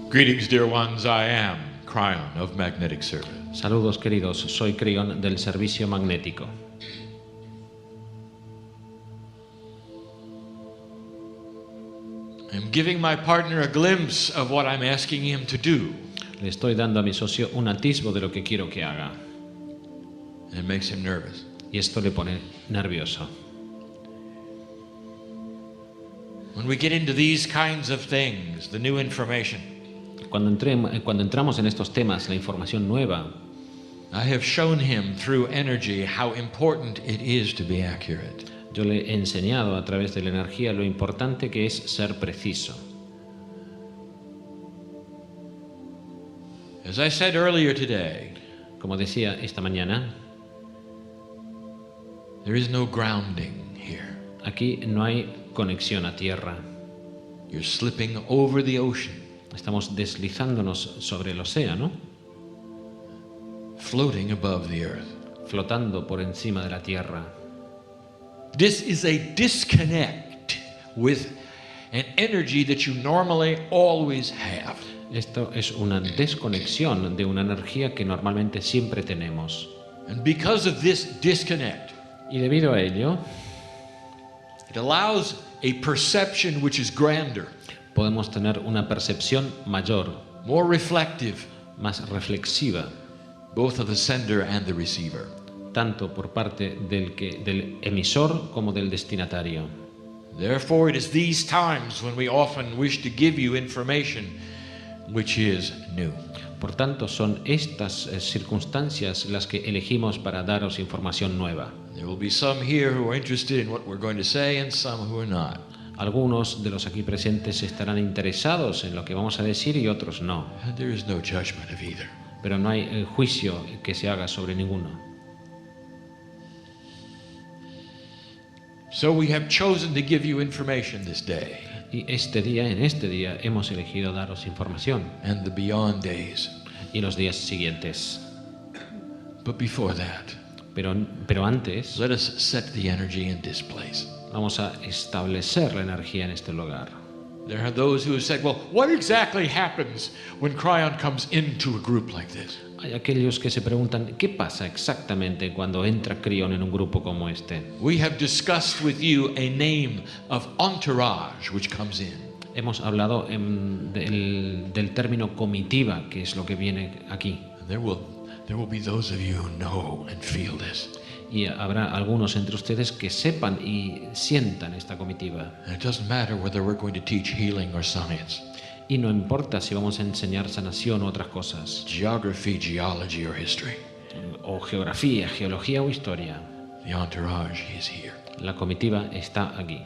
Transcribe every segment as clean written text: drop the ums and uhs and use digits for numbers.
Greetings, dear ones. I am KRYON of Magnetic Service. Saludos queridos, soy KRYON del servicio magnético. I'm giving my partner a glimpse of what I'm asking him to do. Le estoy dando a mi socio un atisbo de lo que quiero que haga. And it makes him nervous. Y esto le pone nervioso. When we get into these kinds of things, the new information, Cuando entramos en estos temas, la información nueva, I have shown him through energy how important it is to be accurate. yo le he enseñado a través de la energía lo importante que es ser preciso. As I said earlier today, Como decía esta mañana, there is no grounding here. aquí no hay conexión a tierra. You're slipping over the ocean, Estamos deslizándonos sobre el océano, floating above the earth. flotando por encima de la tierra. This is a disconnect with an energy that you normally always have. Esto es una desconexión de una energía que normalmente siempre tenemos. And because of this disconnect, Y debido a ello, it allows a perception which is grander, podemos tener una percepción mayor, more reflective, más reflexiva, both of the sender and the receiver. tanto por parte del emisor como del destinatario. Therefore, it is these times when we often wish to give you information which is new. Por tanto, son estas circunstancias las que elegimos para daros información nueva. There will be some here who are interested in what we're going to say and some who are not. Algunos de los aquí presentes estarán interesados en lo que vamos a decir y otros no. And there is no judgment of either. Pero no hay juicio que se haga sobre ninguno. So we have chosen to give you information this day Y en este día, hemos elegido daros información and the beyond days. y los días siguientes. But before that, Pero antes, let us set the energy in this place. vamos a establecer la energía en este lugar. There are those who have said, well, what exactly happens when KRYON comes into a group like this? Hay aquellos que se preguntan, ¿qué pasa exactamente cuando entra KRYON en un grupo como este? We have discussed with you a name of entourage which comes in. Hemos hablado del término comitiva, que es lo que viene aquí. There will be those of you who know and feel this. Y habrá algunos entre ustedes que sepan y sientan esta comitiva. And it doesn't matter whether we're going to teach healing or science, Y no importa si vamos a enseñar sanación u otras cosas, geography, geology, or history. o geografía, geología o historia. The entourage is here. La comitiva está aquí.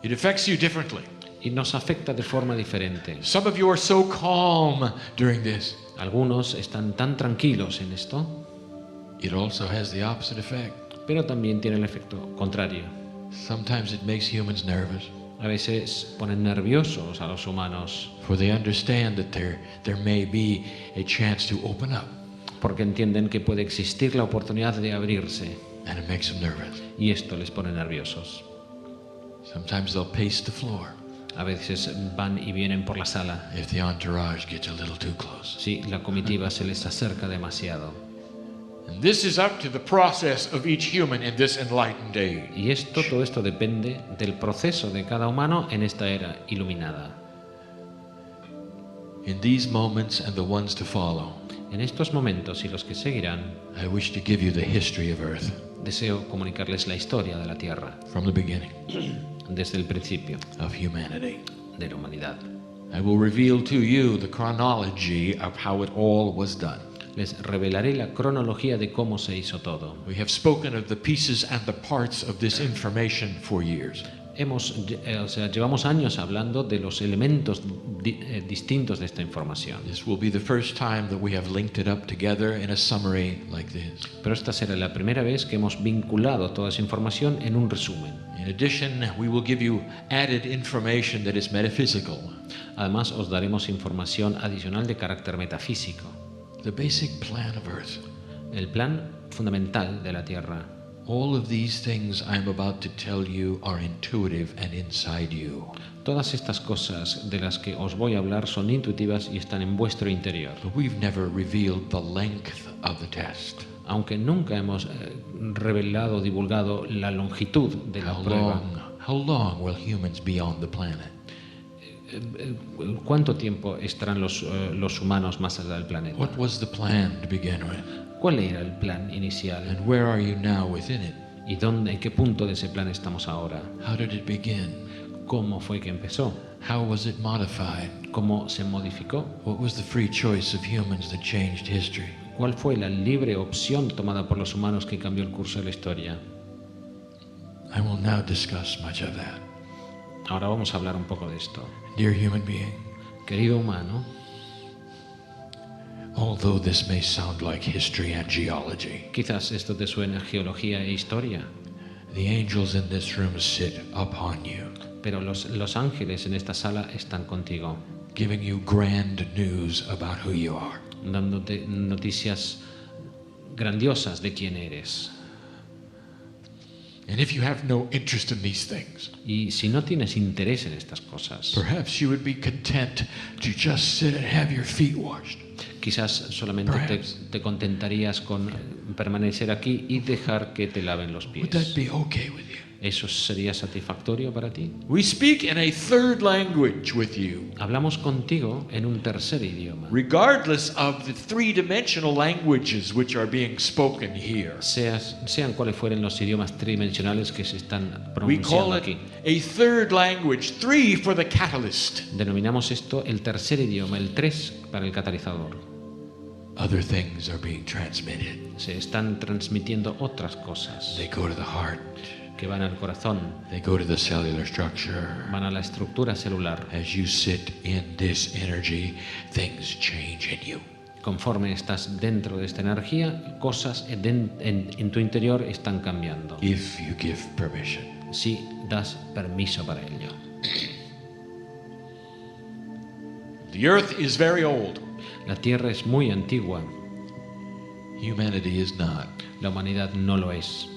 It affects you differently. Y nos afecta de forma diferente. Some of you are so calm during this. Algunos están tan tranquilos en esto, It also has the opposite effect. pero también tiene el efecto contrario. Sometimes it makes humans nervous, A veces ponen nerviosos a los humanos for they understand that there may be a chance to open up, porque entienden que puede existir la oportunidad de abrirse, and it makes them nervous. y esto les pone nerviosos. Sometimes they'll pace the floor A veces van y vienen por la sala if the entourage gets a little too close. si la comitiva se les acerca demasiado. And this is up to the process of each human in this enlightened age. Y todo esto depende del proceso de cada humano en esta era iluminada. In these moments and the ones to follow, En estos momentos y los que seguirán, I wish to give you the history of Earth deseo comunicarles la historia de la Tierra, from the beginning desde el principio of humanity. de la humanidad. I will reveal to you the chronology of how it all was done. Les revelaré la cronología de cómo se hizo todo. We have spoken of the pieces and the parts of this information for years. Llevamos años hablando de los elementos distintos de esta información. This will be the first time that we have linked it up together in a summary like this. Pero esta será la primera vez que hemos vinculado toda esa información en un resumen. In addition, we will give you added information that is metaphysical. Además, os daremos información adicional de carácter metafísico. The basic plan of Earth El plan fundamental de la Tierra All of these things I'm about to tell you are intuitive and inside you. Todas estas cosas de las que os voy a hablar son intuitivas y están en vuestro interior. But we've never revealed the length of the test. Aunque nunca hemos revelado, divulgado la longitud de la prueba. How long will humans be on the planet? ¿Cuánto tiempo estarán los humanos más allá del planeta? What was the plan to begin with? ¿Cuál era el plan inicial? And where are you now within it? ¿Y en qué punto de ese plan estamos ahora? How did it begin? ¿Cómo fue que empezó? How was it modified? ¿Cómo se modificó? What was the free choice of humans that changed history? ¿Cuál fue la libre opción tomada por los humanos que cambió el curso de la historia? I will now discuss much of that. Ahora vamos a hablar un poco de esto. Dear human being, Querido humano, although this may sound like history and geology, quizás esto te suene a geología e historia, the angels in this room sit upon you, pero los ángeles en esta sala están contigo, giving you grand news about who you are. dándote noticias grandiosas de quién eres. And if you have no interest in these things, Y si no tienes interés en estas cosas, perhaps you would be content to just sit and have your feet washed. quizás solamente te contentarías con permanecer aquí y dejar que te laven los Would that pies. be okay with you? ¿Eso sería satisfactorio para ti? We speak in a third language with you, Hablamos contigo en un tercer idioma. regardless of the three-dimensional languages which are being spoken here. Sean cuales fueren los idiomas tridimensionales que se están We call pronunciando it aquí. a third language, 3 for the catalyst. Denominamos esto el tercer idioma, el 3 para el catalizador. Other things are being transmitted. Se están transmitiendo otras cosas They go to the heart. que van al corazón, They go to the cellular structure. van a la estructura celular. As you sit in this energy, things change in you. Conforme estás dentro de esta energía, cosas en tu interior están cambiando. If you give permission. Si das permiso para ello. The earth is very old. La Tierra es muy antigua, Humanity is not. la humanidad no lo es.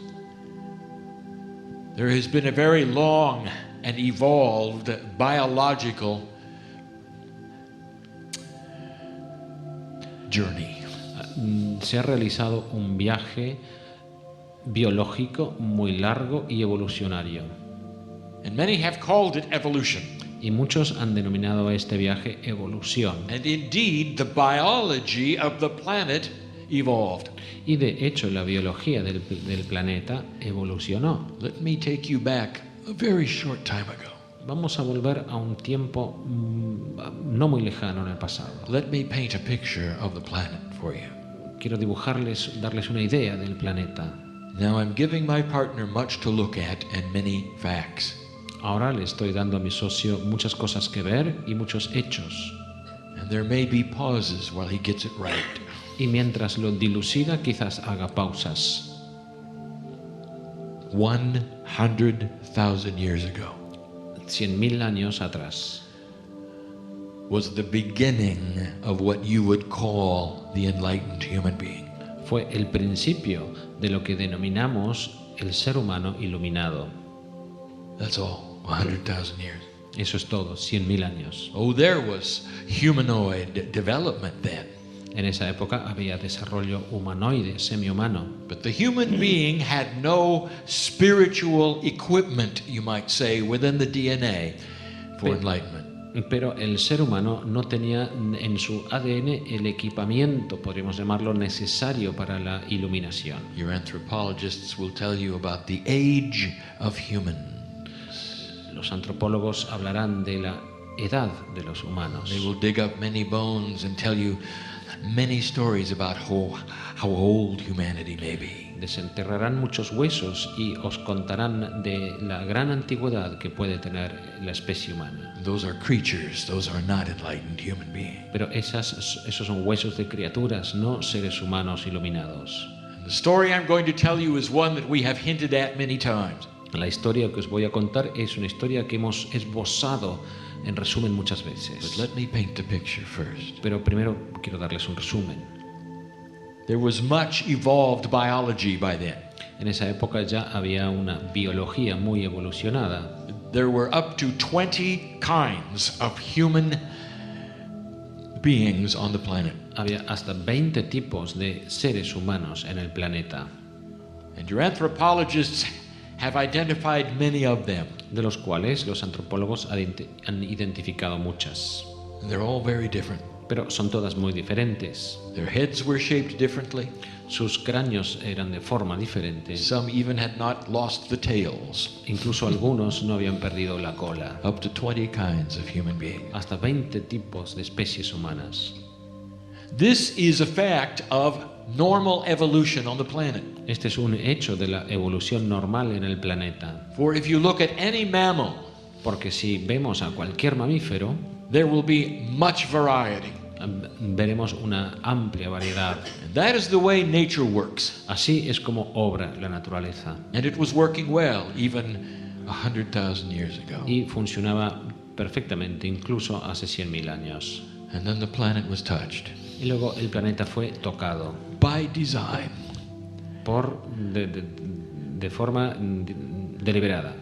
There has been a very long and evolved biological journey. Se ha realizado un viaje biológico muy largo y evolucionario. And many have called it evolution. Y muchos han denominado a este viaje evolución. And indeed, the biology of the planet evolved. Y de hecho la biología del planeta evolucionó. Let me take you back a very short time ago. Vamos a volver a un tiempo no muy lejano en el pasado. Let me paint a picture of the planet for you. Quiero darles una idea del planeta. Now I'm giving my partner much to look at and many facts. Ahora le estoy dando a mi socio muchas cosas que ver y muchos hechos. And there may be pauses while he gets it right. Y mientras lo dilucida, quizás haga pausas. 100,000 years ago 100.000 años atrás was the beginning of what you would call the enlightened human being. fue el principio de lo que denominamos el ser humano iluminado. That's all, 100,000 years. Eso es todo, 100.000 años. Oh, there was humanoid development then. En esa época había desarrollo humanoide, semi-humano. But the human being had no spiritual equipment, you might say, within the DNA for enlightenment. Pero el ser humano no tenía en su ADN el equipamiento, podríamos llamarlo, necesario para la iluminación. Your anthropologists will tell you about the age of humans. Los antropólogos hablarán de la edad de los humanos. They will dig up many bones and tell you many stories about how old humanity may be. Desenterrarán muchos huesos y os contarán de la gran antigüedad que puede tener la especie humana. Those are creatures, those are not enlightened human beings. Pero esos son huesos de criaturas, no seres humanos iluminados. And the story I'm going to tell you is one that we have hinted at many times. La historia que os voy a contar es una historia que hemos esbozado en resumen muchas veces. But let me paint the picture first. Pero primero quiero darles un resumen. There was much evolved biology by then. En esa época ya había una biología muy evolucionada. There were up to 20 kinds of human beings on the planet. Había hasta 20 tipos de seres humanos en el planeta, And your anthropologists have identified many of them. de los cuales los antropólogos han identificado muchas. And they're all very different. Pero son todas muy diferentes. Their heads were shaped differently. Sus cráneos eran de forma diferente. Some even had not lost the tails. Incluso algunos no habían perdido la cola. Up to 20 kinds of human beings. Hasta 20 tipos de especies humanas. This is a fact of normal evolution on the planet. Este es un hecho de la evolución normal en el planeta. For if you look at any mammal, Porque si vemos a cualquier mamífero, there will be much variety. veremos una amplia variedad. And that is the way nature works. Así es como obra la naturaleza. And it was working well even 100,000 years ago. Y funcionaba perfectamente, incluso hace 100.000 años. And then the planet was touched Y luego el planeta fue tocado by design. de forma deliberada,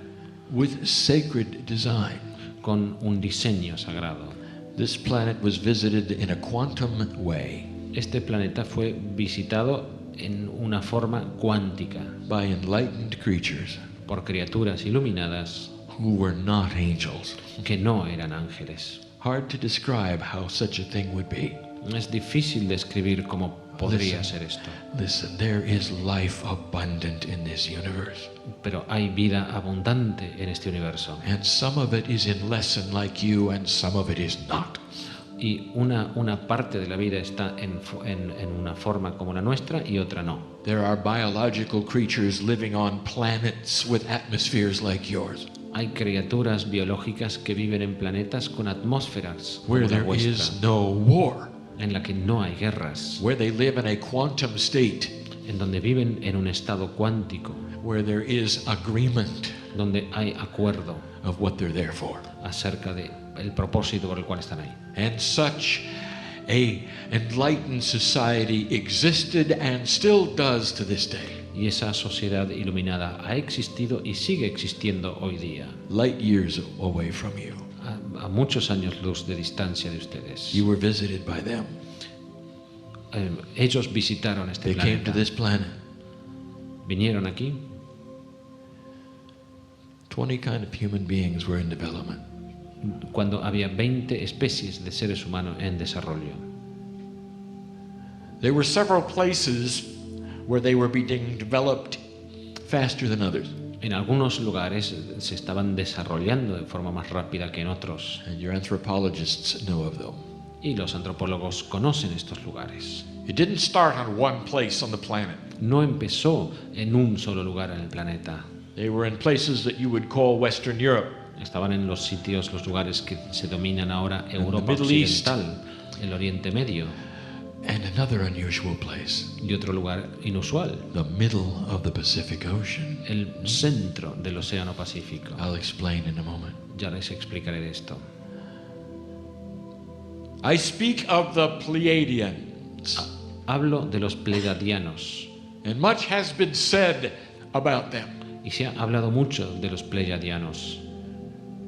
With sacred design. con un diseño sagrado. This planet was visited in a quantum way Este planeta fue visitado en una forma cuántica by enlightened creatures por criaturas iluminadas who were not angels. que no eran ángeles. Hard to describe how such a thing would be. Es difícil describir cómo podría ser esto, Listen, there is life abundant in this universe. pero hay vida abundante en este universo. And some of it is in lesson like you and some of it is not. Y una parte de la vida está en una forma como la nuestra y otra no. There are biological creatures living on planets with atmospheres like yours, Hay criaturas biológicas que viven en planetas con atmósferas como where la there is vuestra, no war, en la que no hay guerras, where they live in a quantum state, en donde viven en un estado cuántico, where there is agreement donde hay acuerdo of what they're there for. acerca de el propósito por el cual están ahí. And such a enlightened society existed and still does to this day, Y esa sociedad iluminada ha existido y sigue existiendo hoy día, light years away from you. a muchos años luz de distancia de ustedes. You were visited by them. Ellos visitaron este They came to planeta, this planet. vinieron aquí. 20 kind of human beings were in development. Cuando había 20 especies de seres humanos en desarrollo. There were several places where they were being developed faster than others. En algunos lugares se estaban desarrollando de forma más rápida que en otros, And your anthropologists know of them. y los antropólogos conocen estos lugares. It didn't start on one place on the planet. No empezó en un solo lugar en el planeta. They were in places that you would call Western Europe, Estaban en los sitios, los lugares que se dominan ahora Europa Middle East. Occidental, el Oriente Medio, and another unusual place, y otro lugar inusual, the middle of the Pacific Ocean. el centro del Océano Pacífico. I'll explain in a moment. Ya les explicaré esto. I speak of the Pleiadians, Hablo de los Pleiadianos, and much has been said about them. y se ha hablado mucho de los Pleiadianos.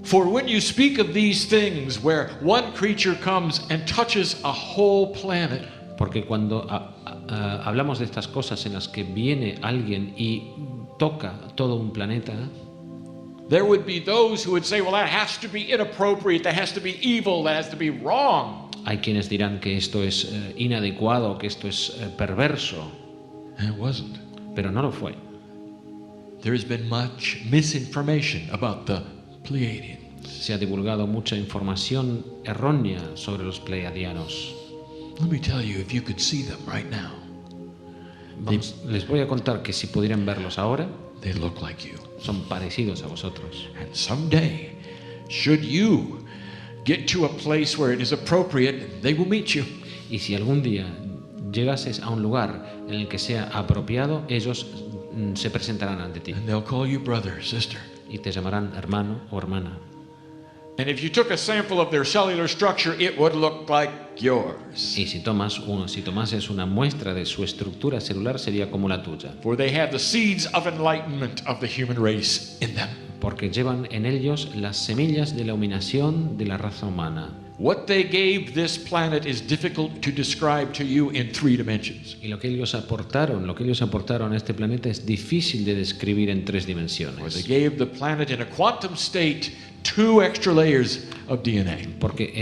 For when you speak of these things where one creature comes and touches a whole planet, Porque cuando hablamos de estas cosas en las que viene alguien y toca todo un planeta, there would be those who would say, well, that has to be inappropriate, that has to be evil, that has to be wrong. hay quienes dirán que esto es inadecuado, que esto es perverso, And it wasn't. pero no lo fue. There has been much misinformation about the Pleiadians. Se ha divulgado mucha información errónea sobre los Pleiadianos. Let me tell you, if you could see them right now, Les voy a contar que si pudieran verlos ahora, they look like you. son parecidos a vosotros. And someday, should you get to a place where it is appropriate, they will meet you. Y si algún día llegases a un lugar en el que sea apropiado, ellos se presentarán ante ti And they'll call you brother, sister. y te llamarán hermano o hermana. And if you took a sample of their cellular structure, it would look like yours. Y si tomases una muestra de su estructura celular sería como la tuya, For they have the seeds of enlightenment of the human race in them. porque llevan en ellos las semillas de la iluminación de la raza humana. What they gave this planet is difficult to describe to you in 3 dimensions. Y lo que ellos aportaron a este planeta es difícil de describir en 3 For they dimensiones. gave the planet in a quantum state 2 extra layers of DNA. Porque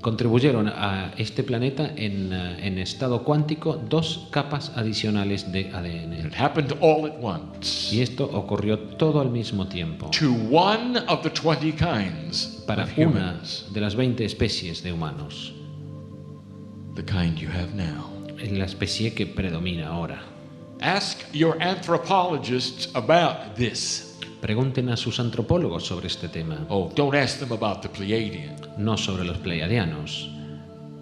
contribuyeron a este planeta en estado cuántico 2 capas adicionales de ADN. It happened all at once Y esto ocurrió todo al mismo tiempo to one of the 20 kinds para of una humans, de las 20 especies de humanos, the kind you have now. la especie que predomina ahora. Ask your anthropologists about this. Pregunten a sus antropólogos sobre este tema, Oh, don't ask them about the Pleiadian. no sobre los pleiadianos.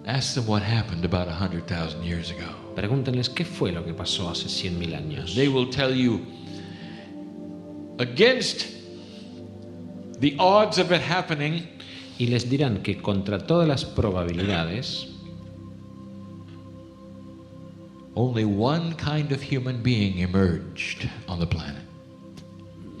Ask them what happened about 100,000 years ago. Pregúntenles qué fue lo que pasó hace 100.000 años. They will tell you, against the odds of it happening, Y les dirán que contra todas las probabilidades, only one kind of human being emerged on the planet.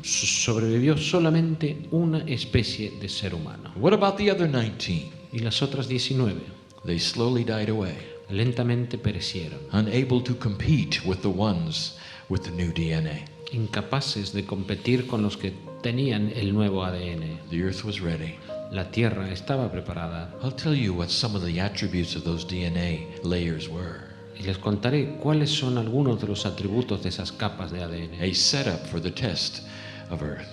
sobrevivió solamente una especie de ser humano. What about the other 19? Y las otras 19 They slowly died away, lentamente perecieron, unable to compete with the ones with the new DNA. incapaces de competir con los que tenían el nuevo ADN. The earth was ready. La Tierra estaba preparada. I'll tell you what some of the attributes of those DNA layers were. Y les contaré cuáles son algunos de los atributos de esas capas de ADN, A setup for the test of Earth,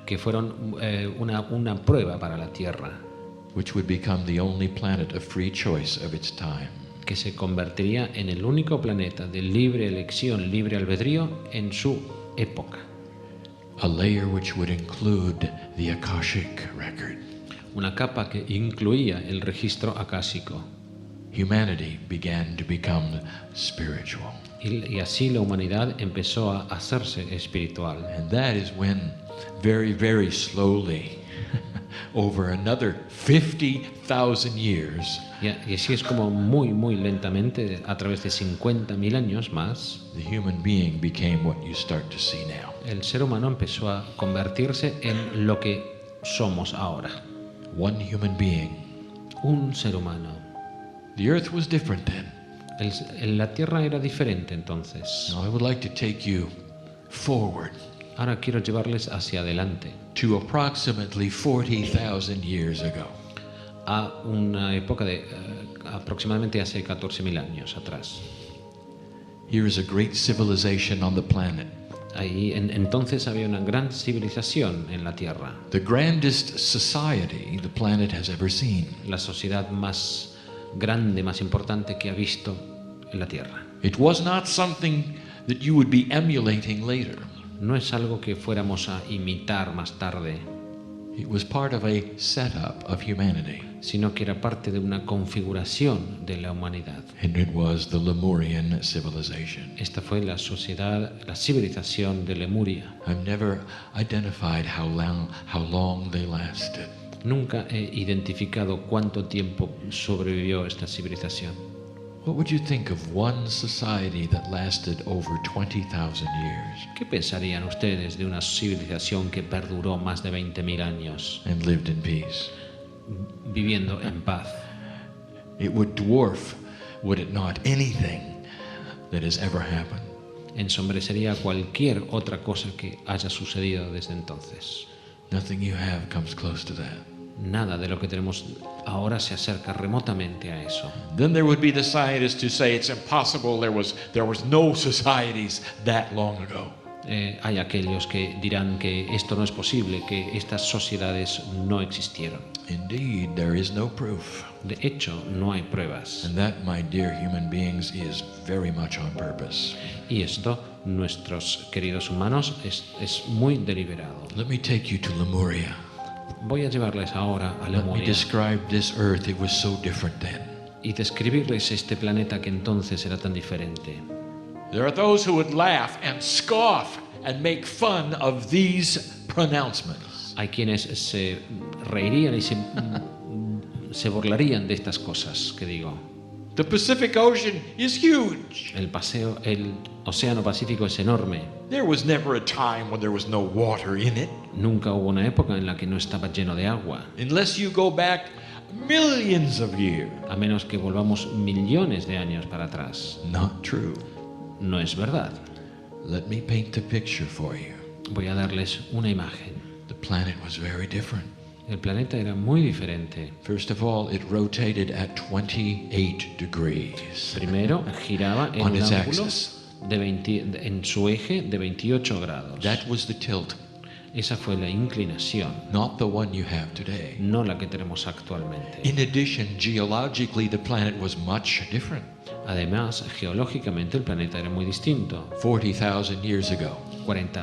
que fueron una prueba para la Tierra, which would become the only planet of free choice of its time. que se convertiría en el único planeta de libre elección, libre albedrío en su época. A layer which would include the Akashic record. Una capa que incluía el registro acásico. Humanity began to become spiritual. Y así la humanidad empezó a hacerse espiritual. And that is when, very, very slowly, over another 50,000 years, Y así es como muy lentamente, a través de 50.000 años más, the human being became what you start to see now. el ser humano empezó a convertirse en lo que somos ahora. One human being. Un ser humano. The earth was different then. La Tierra era diferente entonces. Now I would like to take you forward Ahora quiero llevarles hacia adelante, to approximately 40,000 years ago. a una época de aproximadamente hace 14.000 años atrás. Here is a great civilization on the planet. Ahí entonces había una gran civilización en la Tierra, The grandest society the planet has ever seen. la sociedad más grande, más importante que ha visto en la Tierra. It was not something that you would be emulating later. No es algo que fuéramos a imitar más tarde, It was part of a setup of humanity. sino que era parte de una configuración de la humanidad. And it was the Lemurian Civilization. Esta fue la sociedad, la civilización de Lemuria. I've never identified how long they lasted. Nunca he identificado cuánto tiempo sobrevivió esta civilización. What would you think of one society that lasted over 20,000 years ¿Qué pensarían ustedes de una civilización que perduró más de 20.000 años and lived in peace? viviendo en paz? It would dwarf, would it not, anything that has ever happened. Ensombrecería cualquier otra cosa que haya sucedido desde entonces. Nothing you have comes close to that. Nada de lo que tenemos ahora se acerca remotamente a eso. Then there would be the scientists who say it's impossible, there was no societies that long ago. Hay aquellos que dirán que esto no es posible, que estas sociedades no existieron. Indeed, there is no proof. De hecho, no hay pruebas. And that, my dear human beings, is very much on purpose. Y esto, nuestros queridos humanos, es muy deliberado. Let me take you to Lemuria. Voy a llevarles ahora a Let me Lemuria describe this earth. It was so different then. y describirles este planeta que entonces era tan diferente. There are those who would laugh and scoff and make fun of these pronouncements. Hay quienes se reirían y se burlarían de estas cosas que digo. The Pacific Ocean is huge. El océano Pacífico es enorme. There was never a time when there was no water in it. Nunca hubo una época en la que no estaba lleno de agua. Unless you go back millions of years. A menos que volvamos millones de años para atrás. Not true. No es verdad. Let me paint the picture for you. Voy a darles una imagen. The planet was very different. El planeta era muy diferente. First of all, it rotated at 28 degrees. Primero, giraba en On un its ángulo axis. en su eje de 28 grados. That was the tilt, Esa fue la inclinación, not the one you have today. no la que tenemos actualmente. In addition, geologically, the planet was much different. Además, geológicamente el planeta era muy distinto. 40,000 years ago,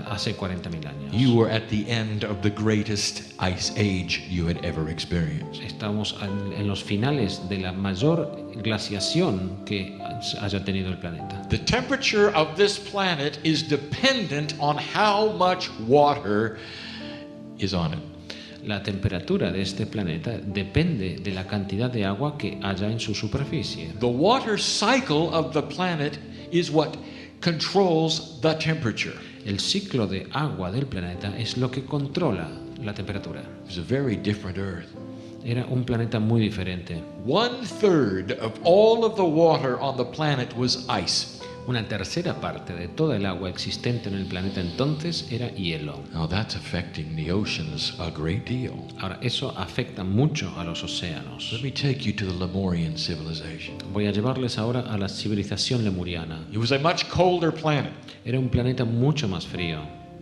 Hace 40.000 años. you were at the end of the greatest ice age you had ever experienced. Estamos en los finales de la mayor glaciación que haya tenido el planeta. The temperature of this planet is dependent on how much water is on it. La temperatura de este planeta depende de la cantidad de agua que haya en su superficie. The water cycle of the planet is what controls the temperature. El ciclo de agua del planeta es lo que controla la temperatura. It was a very different Earth. Era un planeta muy diferente. 1/3 of all of the water on the planet was ice. Una tercera parte de toda el agua existente en el planeta entonces era hielo. Now that's affecting the oceans a great deal. Ahora, eso afecta mucho a los océanos. Let me take you to the Lemurian Civilization. Voy a llevarles ahora a la civilización lemuriana. It was a much colder planet. Era un planeta mucho más frío.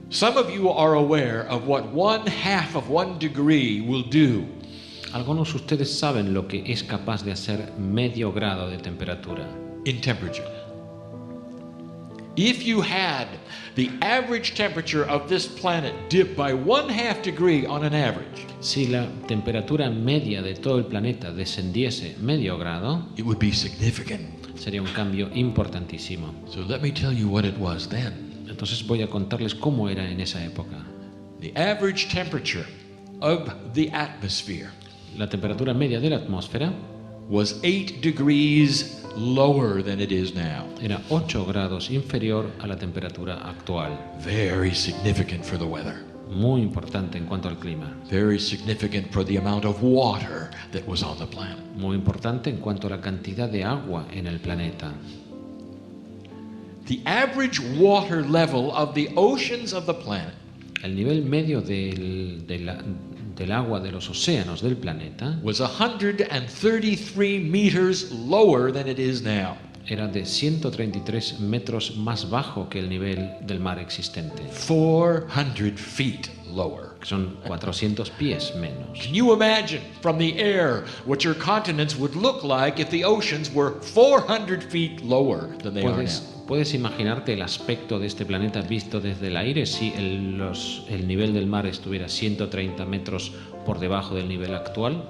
Some of you are aware of what 1/2 of 1 degree will do. Algunos de ustedes saben lo que es capaz de hacer medio grado de temperatura. In temperature. If you had the average temperature of this planet dip by 1/2 degree on an average, Si la temperatura media de todo el planeta descendiese medio grado, it would be significant. sería un cambio importantísimo. So let me tell you what it was then. Entonces voy a contarles cómo era en esa época. The average temperature of the atmosphere La temperatura media de la atmósfera was 8 degrees lower than it is now. era 8 grados inferior a la temperatura actual. Very significant for the weather. Muy importante en cuanto al clima. Very significant for the amount of water that was on the planet. Muy importante en cuanto a la cantidad de agua en el planeta. The average water level of the oceans of the planet El nivel medio del agua de los océanos del planeta was 133 meters lower than it is now. era de 133 metros más bajo que el nivel del mar existente, 400 feet lower. que son 400 pies menos. Can you imagine from the air what your continents would look like if the oceans were 400 feet lower than they are now? ¿Puedes imaginarte el aspecto de este planeta visto desde el aire si el nivel del mar estuviera 130 metros por debajo del nivel actual?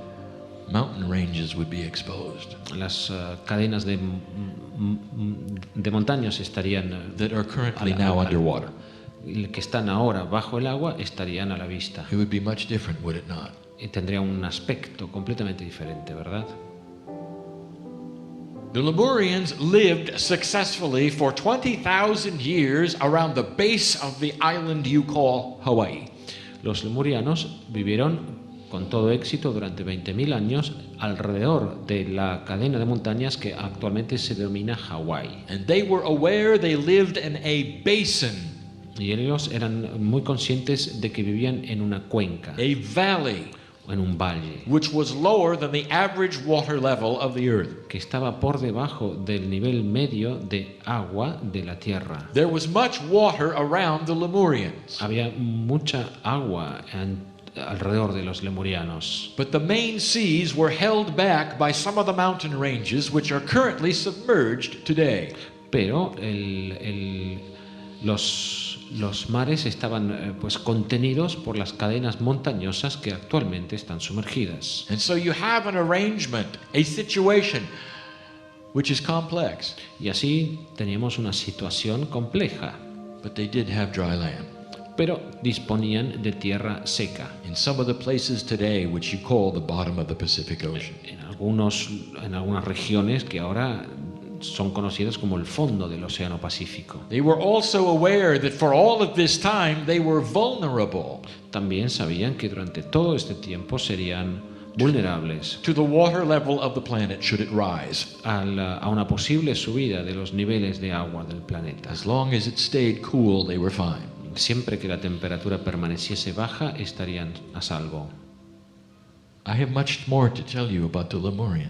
Mountain ranges would be exposed Las cadenas de montañas estarían that are currently now underwater. que están ahora bajo el agua estarían a la vista. It would be much different, would it not? Y tendría un aspecto completamente diferente, ¿verdad? The Lemurians lived successfully for 20,000 years around the base of the island you call Hawaii. Los lemurianos vivieron con todo éxito durante 20.000 años alrededor de la cadena de montañas que actualmente se denomina Hawái. And they were aware they lived in a basin, Y ellos eran muy conscientes de que vivían en una cuenca, a valley, en un valle, which was lower than the average water level of the earth. que estaba por debajo del nivel medio de agua de la tierra. There was much water around the Lemurians, Había mucha agua alrededor de los lemurianos, but the main seas were held back by some of the mountain ranges which are currently submerged today. pero los mares estaban pues contenidos por las cadenas montañosas que actualmente están sumergidas. And so you have an arrangement, a situation which is complex, Y así teníamos una situación compleja, but they did have dry land. pero disponían de tierra seca. In some of the places today which you call the bottom of the Pacific Ocean. En algunas regiones que ahora son conocidas como el fondo del Océano Pacífico. They were also aware that for all of this time they were vulnerable También sabían que durante todo este tiempo serían vulnerables to the water level of the planet should it rise. a una posible subida de los niveles de agua del planeta. As long as it stayed cool, they were fine. Siempre que la temperatura permaneciese baja, estarían a salvo. I have much more to tell you about the Lemurian.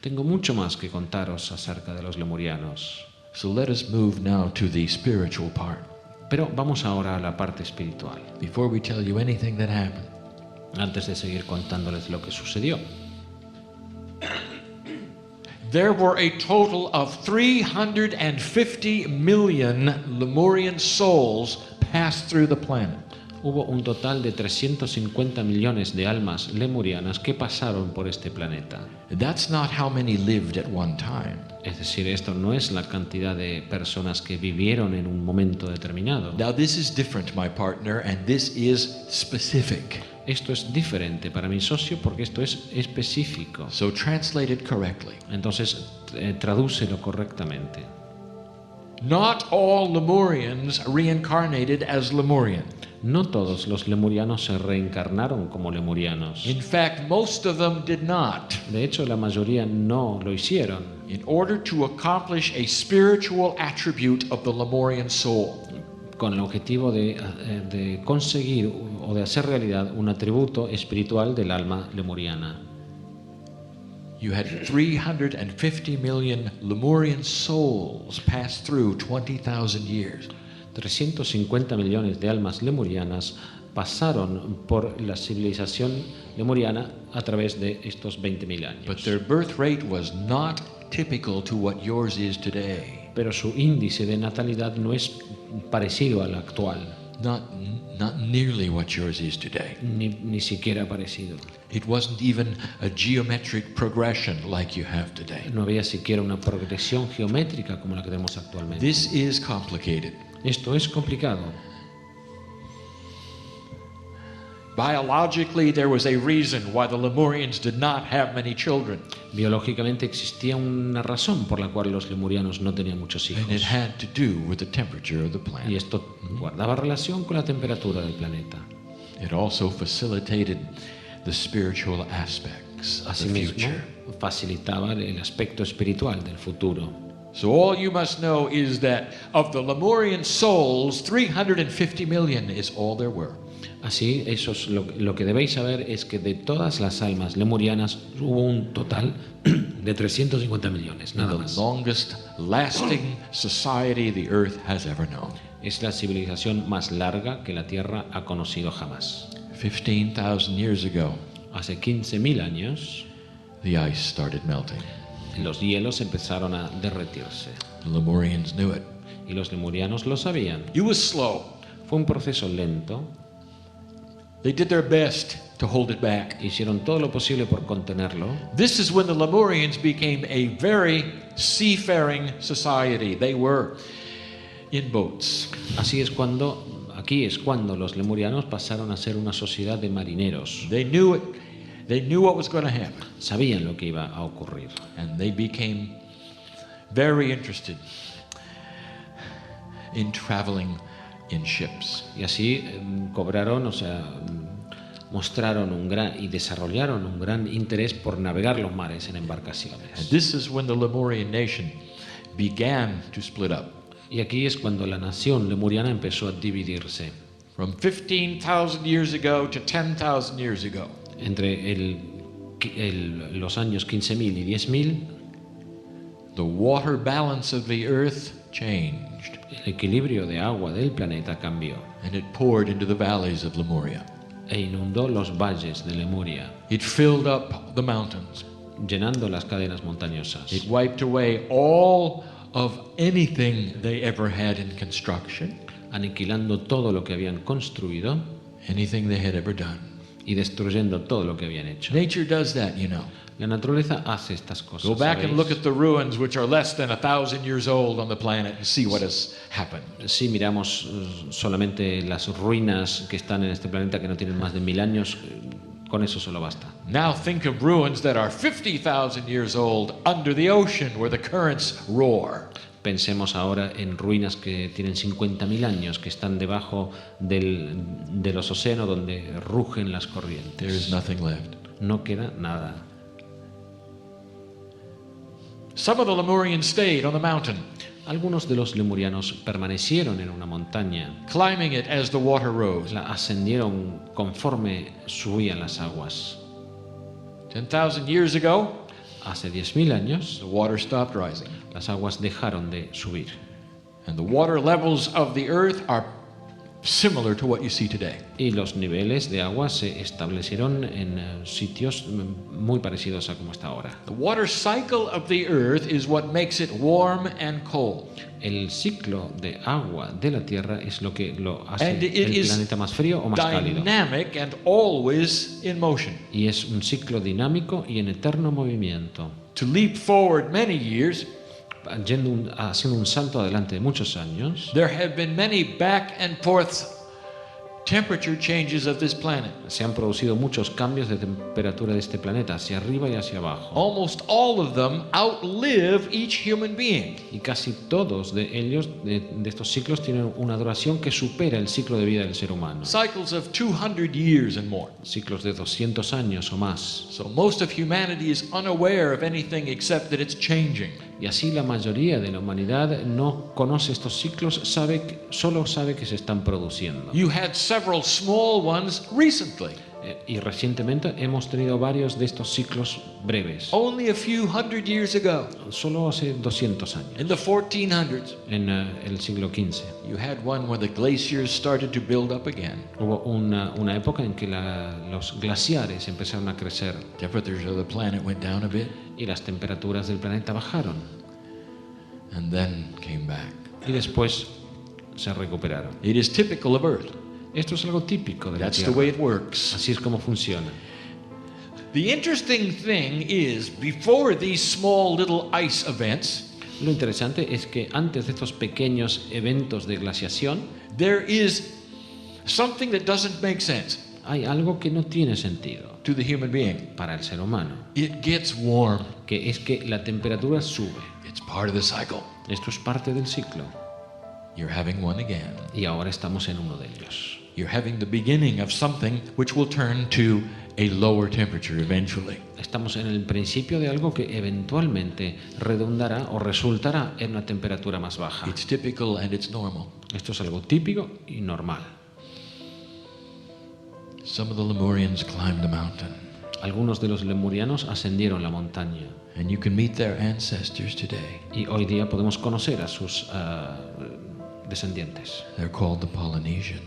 Tengo mucho más que contaros acerca de los lemurianos. So let us move now to the spiritual part Pero vamos ahora a la parte espiritual, before we tell you anything that happened. antes de seguir contándoles lo que sucedió. There were a total of 350 million Lemurian souls passed through the planet. Hubo un total de 350 millones de almas lemurianas que pasaron por este planeta. That's not how many lived at one time. Es decir, esto no es la cantidad de personas que vivieron en un momento determinado. Now this is different, my partner, and this is specific. Esto es diferente para mi socio porque esto es específico. So translate it correctly. Entonces, tradúcelo correctamente. Not all Lemurians reincarnated as Lemurian. No todos los lemurianos se reencarnaron como lemurianos. In fact, most of them did not. De hecho, la mayoría no lo hicieron. In order to accomplish a spiritual attribute of the Lemurian soul. Con el objetivo de conseguir o de hacer realidad un atributo espiritual del alma lemuriana. You had 350 million Lemurian souls pass through 20,000 years. 350 millones de almas lemurianas pasaron por la civilización lemuriana a través de estos 20.000 años. But their birth rate was not typical to what yours is today. Pero su índice de natalidad no es parecido al actual. Not nearly what yours is today. Ni siquiera parecido. It wasn't even a geometric progression like you have today. No había siquiera una progresión geométrica como la que tenemos actualmente. This is complicated. Esto es complicado. Biologically, there was a reason why the Lemurians did not have many children. Biológicamente existía una razón por la cual los lemurianos no tenían muchos hijos. And it had to do with the temperature of the planet. Y esto guardaba relación con la temperatura del planeta. It also facilitated the spiritual aspects of the Asimismo, future. facilitaba el aspecto espiritual del futuro. So all you must know is that of the Lemurian souls, 350 million is all there were. Así, eso es lo que debéis saber es que de todas las almas lemurianas hubo un total de 350 millones, nada The más. longest lasting society the earth has ever known. Es la civilización más larga que la Tierra ha conocido jamás. 15,000 years ago, Hace 15.000 años, the ice started melting. los hielos empezaron a derretirse The Lemurians knew it. y los lemurianos lo sabían. It was slow. Fue un proceso lento, They did their best to hold it back. hicieron todo lo posible por contenerlo. This is when the Lemurians became a very seafaring society. They were in boats. Aquí es cuando los lemurianos pasaron a ser una sociedad de marineros. They knew it. They knew what was going to happen. Sabían lo que iba a ocurrir. And they became very interested in traveling in ships. Y así mostraron y desarrollaron un gran interés por navegar los mares en And embarcaciones. this is when the Lemurian nation began to split up. Y aquí es cuando la nación lemuriana empezó a dividirse. From 15,000 years ago to 10,000 years ago. Entre los años 15.000 y 10.000, The water balance of the earth changed, el equilibrio de agua del planeta cambió and it poured into the valleys of Lemuria. e inundó los valles de Lemuria, It filled up the mountains. llenando las cadenas montañosas. It wiped away all of anything they ever had in construction, Aniquilando todo lo que habían construido anything they had ever done. y destruyendo todo lo que habían hecho. Nature does that, you know. La naturaleza hace estas cosas. Go back and ¿sabéis? look at the ruins which are less than 1,000 years old on the planet and see what has happened. Si miramos solamente las ruinas que están en este planeta que no tienen más de 1000 años, con eso solo basta. Now think of ruins that are 50,000 years old under the ocean where the currents roar. Pensemos ahora en ruinas que tienen 50.000 años, que están debajo de los océanos donde rugen las There is corrientes. nothing left. No queda nada. Some of the Lemurians stayed on the mountain, Algunos de los lemurianos permanecieron en una montaña, climbing it as the water rose. la ascendieron conforme subían las aguas. 10,000 years ago, Hace 10.000 años, the water stopped rising, las aguas dejaron de subir. and the water levels of the earth are similar to what you see today. Y los niveles de agua se establecieron en sitios muy parecidos a como está ahora. The water cycle of the earth is what makes it warm and cold. El ciclo de agua de la Tierra es lo que lo hace And it el is planeta más frío o más cálido. Dynamic and always in motion. Y es un ciclo dinámico y en eterno movimiento. To leap forward many years, Haciendo un salto adelante de muchos años, there have been many back and forth temperature changes of this planet. se han producido muchos cambios de temperatura de este planeta, hacia arriba y hacia abajo. Almost all of them outlive each human being. Y casi todos de ellos, de estos ciclos, tienen una duración que supera el ciclo de vida del ser humano. Cycles of 200 years and more. Ciclos de 200 años o más. So most of humanity is unaware of anything except that it's changing. Y así la mayoría de la humanidad no conoce estos ciclos, solo sabe que se están produciendo. You had several small ones recently, Y recientemente hemos tenido varios de estos ciclos breves, only a few hundred years ago, solo hace 200 años, in the 1400s. en el siglo XV. You had one where the glaciers started to build up again. Hubo una época en que los glaciares empezaron a crecer Temperatures of the planet went down a bit y las temperaturas del planeta bajaron and then came back. y después se recuperaron. It is typical of Earth. Esto es algo típico de la That's the Tierra. way it works. Así es como funciona. The interesting thing is, before these small little ice events, Lo interesante es que antes de estos pequeños eventos de glaciación there is something that doesn't make sense hay algo que no tiene sentido to the human being. para el ser humano, It gets warm. que es que la temperatura sube. It's part of the cycle. Esto es parte del ciclo You're having one again. y ahora estamos en uno de ellos. You're having the beginning of something which will turn to a lower temperature eventually. Estamos en el principio de algo que eventualmente redundará o resultará en una temperatura más baja. It's typical and it's normal. Esto es algo típico y normal. Some of the Lemurians climbed the mountain, Algunos de los lemurianos ascendieron la montaña and you can meet their ancestors today. y hoy día podemos conocer a sus descendientes. They're called the Polynesians,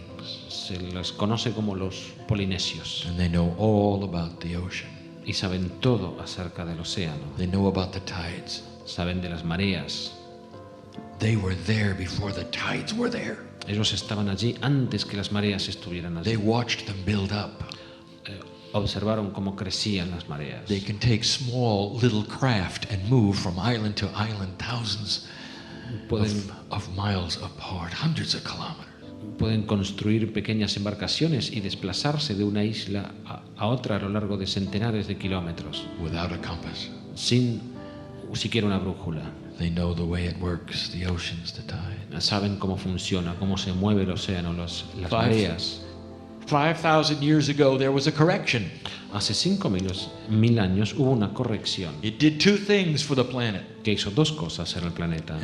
Se les conoce como los polinesios and they know all about the ocean. y saben todo acerca del océano, They know about the tides. saben de las mareas. They were there before the tides were there. Ellos estaban allí antes que las mareas estuvieran They allí. watched them build up. Observaron cómo crecían las mareas. They can take small little craft and move from island to island, thousands Pueden, of miles apart, hundreds of kilometers. pueden construir pequeñas embarcaciones y desplazarse de una isla a otra a lo largo de centenares de kilómetros, Without a compass. sin siquiera una brújula. They know the way it works, the oceans, the tide. Saben cómo funciona, cómo se mueve el océano, las mareas. 5,000 years ago, there was a correction. Hace 5.000 años hubo una corrección It did two things for the planet. que hizo dos cosas en el planeta.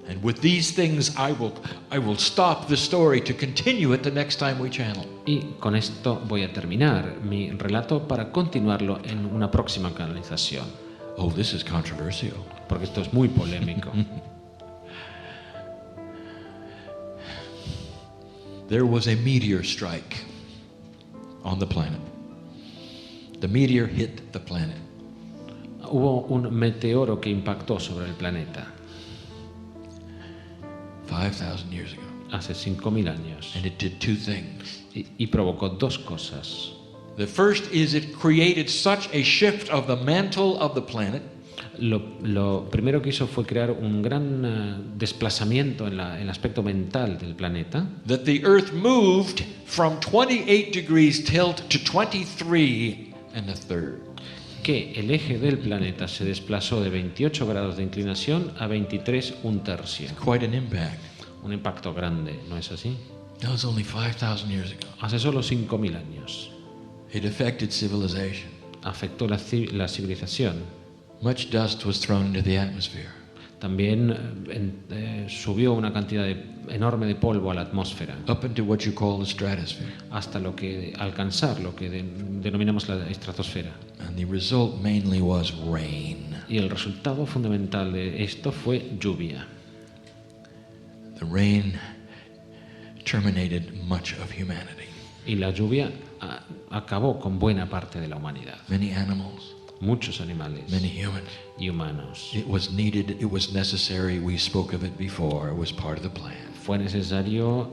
And with these things, I will stop the story to continue it the next time we channel. Y con esto voy a terminar mi relato para continuarlo en una próxima canalización, Oh, this is controversial. porque esto es muy polémico. There was a meteor strike on the planet. The meteor hit the planet. Hubo un meteoro que impactó sobre el planeta 5,000 years ago. hace 5.000 años And it did two things. y provocó dos cosas. The first is it created such a shift of the mantle of the planet Lo primero que hizo fue crear un gran desplazamiento en el aspecto mental del planeta, that the Earth moved from 28 degrees tilt to 23 and a third. que el eje del planeta se desplazó de 28 grados de inclinación a 23 un tercio. Quite an impact. Un impacto grande, ¿no es así? That was only 5,000 years ago. Hace solo 5.000 años. It affected civilization. Afectó la civilización. Much dust was thrown into the atmosphere. También subió una cantidad enorme de polvo a la atmósfera, Up into what you call the stratosphere. hasta alcanzar lo que denominamos la estratosfera. And the result mainly was rain. Y el resultado fundamental de esto fue lluvia. The rain terminated much of humanity. Y la lluvia acabó con buena parte de la humanidad. Many animals, Muchos animales many humans. y humanos. It was needed, it was necessary. We spoke of it before. It was part of the plan. Fue necesario,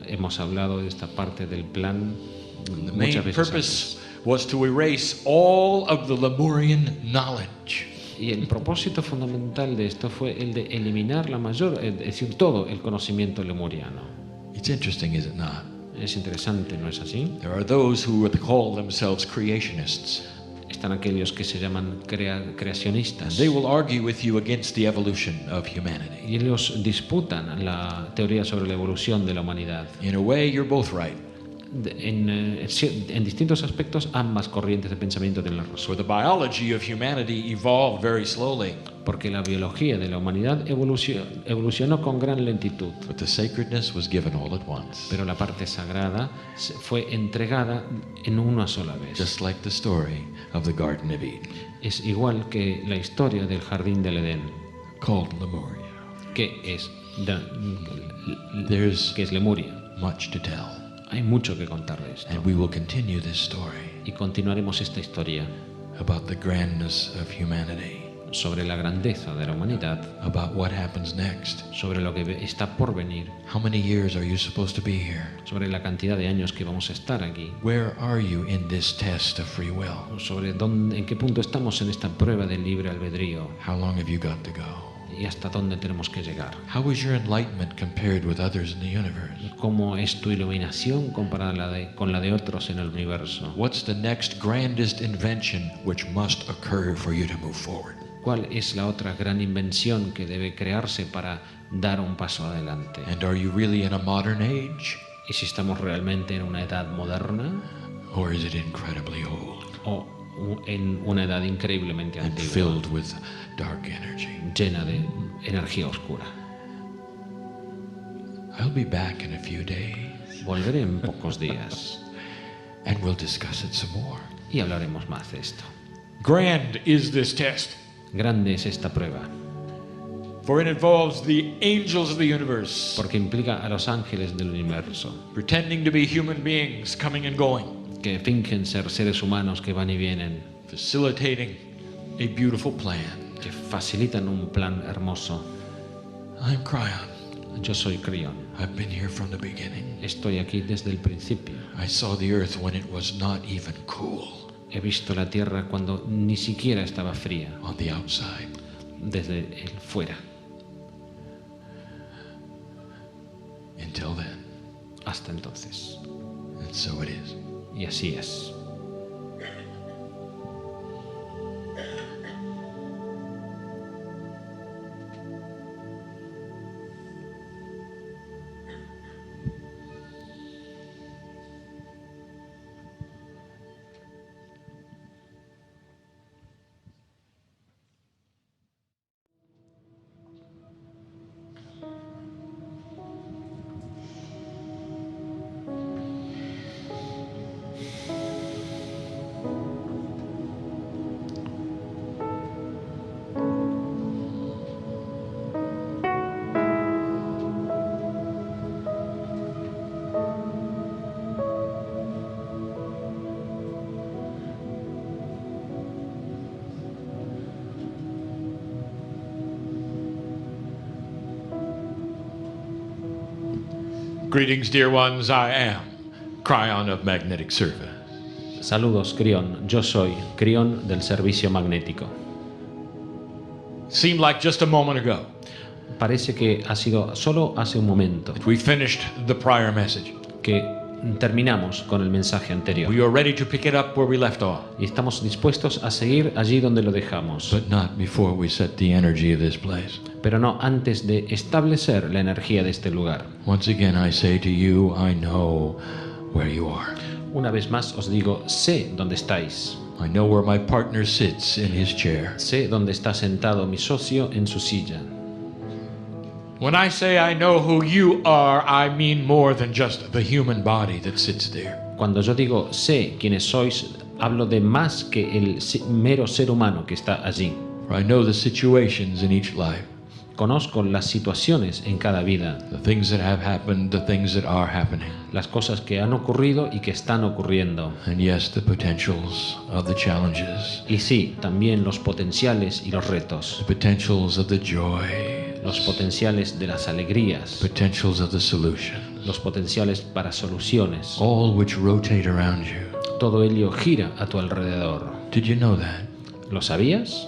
hemos hablado de esta parte del plan The main muchas veces purpose was to erase all of the Lemurian knowledge. antes. Y el propósito fundamental de esto fue el de eliminar es decir, todo el conocimiento lemuriano. It's interesting, is it not? Es interesante, ¿no es así? There are those who would call themselves creationists. Están aquellos que se llaman And creacionistas. they will argue with you against the evolution of humanity. Y ellos disputan la teoría sobre la evolución de la humanidad. In a way, you're both right. En distintos aspectos, ambas corrientes de pensamiento tienen la razón. So the biology of humanity evolved very slowly, Porque la biología de la humanidad evolucionó con gran lentitud. but the sacredness was given all at once. Pero la parte sagrada fue entregada en una sola vez. Just like the story of the Garden of Eden, Es igual que la historia del jardín del Edén, called Lemuria. que es There's Lemuria. much to tell, Hay mucho que contar de esto. and we will continue this story Y continuaremos esta historia about the grandness of humanity, sobre la grandeza de la humanidad, about what happens next. sobre lo que está por venir, How many years are you supposed to be here? sobre la cantidad de años que vamos a estar aquí, Where are you in this test of free will? sobre en qué punto estamos en esta prueba del libre albedrío How long have you got to go? y hasta dónde tenemos que llegar. How is your enlightenment compared with others in the universe? ¿Cómo es tu iluminación comparada con la de otros en el universo? What's the next grandest invention which must occur for you to move forward? ¿Cuál es la otra gran invención que debe crearse para dar un paso adelante? And are you really in a modern age? ¿Y si estamos realmente en una edad moderna Or is it incredibly old o en una edad increíblemente and antigua, filled with dark energy? llena de energía oscura? I'll be back in a few days Volveré en pocos días and we'll discuss it some more. y hablaremos más de esto. Grand is this test, Grande es esta prueba, for it involves the angels of the universe, porque implica a los ángeles del universo, pretending to be human beings coming and going, que fingen ser seres humanos que van y vienen, facilitating a beautiful plan. que facilitan un plan hermoso. I'm KRYON. Yo soy KRYON. I've been here from the beginning. Estoy aquí desde el principio. I saw the earth when it was not even cool He visto la tierra cuando ni siquiera estaba fría, on the outside. desde el fuera. Until then. Hasta entonces. And so it is. Y así es. Greetings, dear ones. I am KRYON of Magnetic Service. Saludos, KRYON. Yo soy KRYON del servicio magnético. Seemed like just a moment ago Parece que ha sido solo hace un momento that we finished the prior message. que terminamos con el mensaje anterior. We are ready to pick it up where we left off, Y estamos dispuestos a seguir allí donde lo dejamos. but not before we set the energy of this place. Pero no antes de establecer la energía de este lugar. Once again, I say to you, I know where you are. Una vez más os digo, sé dónde estáis. I know where my partner sits in his chair. Sé dónde está sentado mi socio en su silla. When I say I know who you are, I mean more than just the human body that sits there. Cuando yo digo sé quiénes sois, hablo de más que el mero ser humano que está allí. For I know the situations in each life, Conozco las situaciones en cada vida, the things that have happened, the things that are happening, las cosas que han ocurrido y que están ocurriendo. and yes, the potentials of the challenges, Y sí, también los potenciales y los the retos, potentials of the joy, los potenciales de las alegrías, potentials of the solution, los potenciales para soluciones. all which rotate around you. Todo ello gira a tu alrededor. Did you know that? ¿Lo sabías?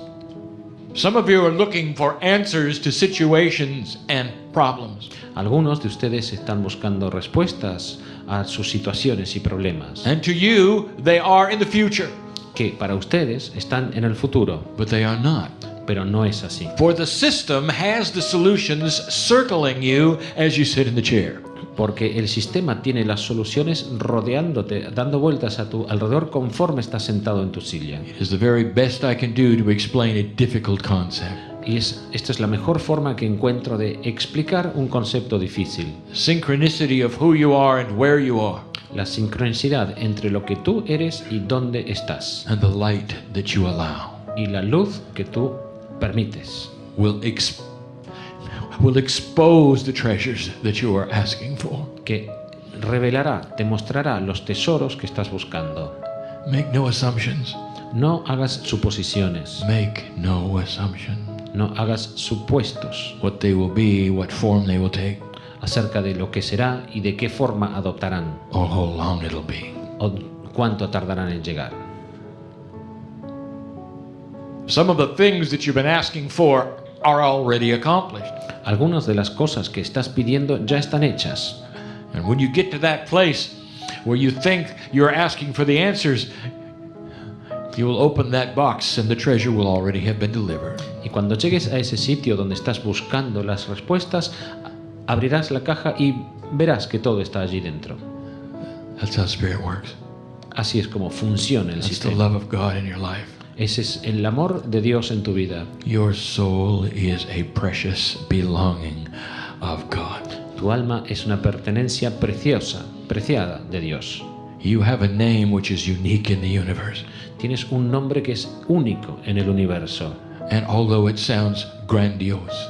Some of you are looking for answers to situations and problems. Algunos de ustedes están buscando respuestas a sus situaciones y problemas, And to you, they are in the future, que para ustedes están en el futuro, but they are not. pero no es así. For the system has the solutions circling you as you sit in the chair. Porque el sistema tiene las soluciones rodeándote, dando vueltas a tu alrededor conforme estás sentado en tu silla. It is the very best I can do to explain a difficult concept. Y esta es la mejor forma que encuentro de explicar un concepto difícil. Synchronicity of who you are and where you are, La sincronicidad entre lo que tú eres y dónde estás. and the light that you allow Y la luz que tú permites. will expose the treasures that you are asking for. Que revelará, te mostrará los tesoros que estás buscando. Make no assumptions. No hagas suposiciones. Make no assumption. No hagas supuestos What they will be, what form they will take, acerca de lo que será y de qué forma adoptarán. or how long it'll be. O cuánto tardarán en llegar. Some of the things that you've been asking for are already accomplished. Algunas de las cosas que estás pidiendo ya están hechas. And when you get to that place where you think you're asking for the answers, you will open that box and the treasure will already have been delivered. Y cuando llegues a ese sitio donde estás buscando las respuestas, abrirás la caja y verás que todo está allí dentro. That's how Spirit works. Así es como funciona el That's the sistema. love of God in your life. Ese es el amor de Dios en tu vida. Your soul is a precious belonging of God. Tu alma es una pertenencia preciosa, preciada de Dios. You have a name which is unique in the universe. Tienes un nombre que es único en el universo. And although it sounds grandiose,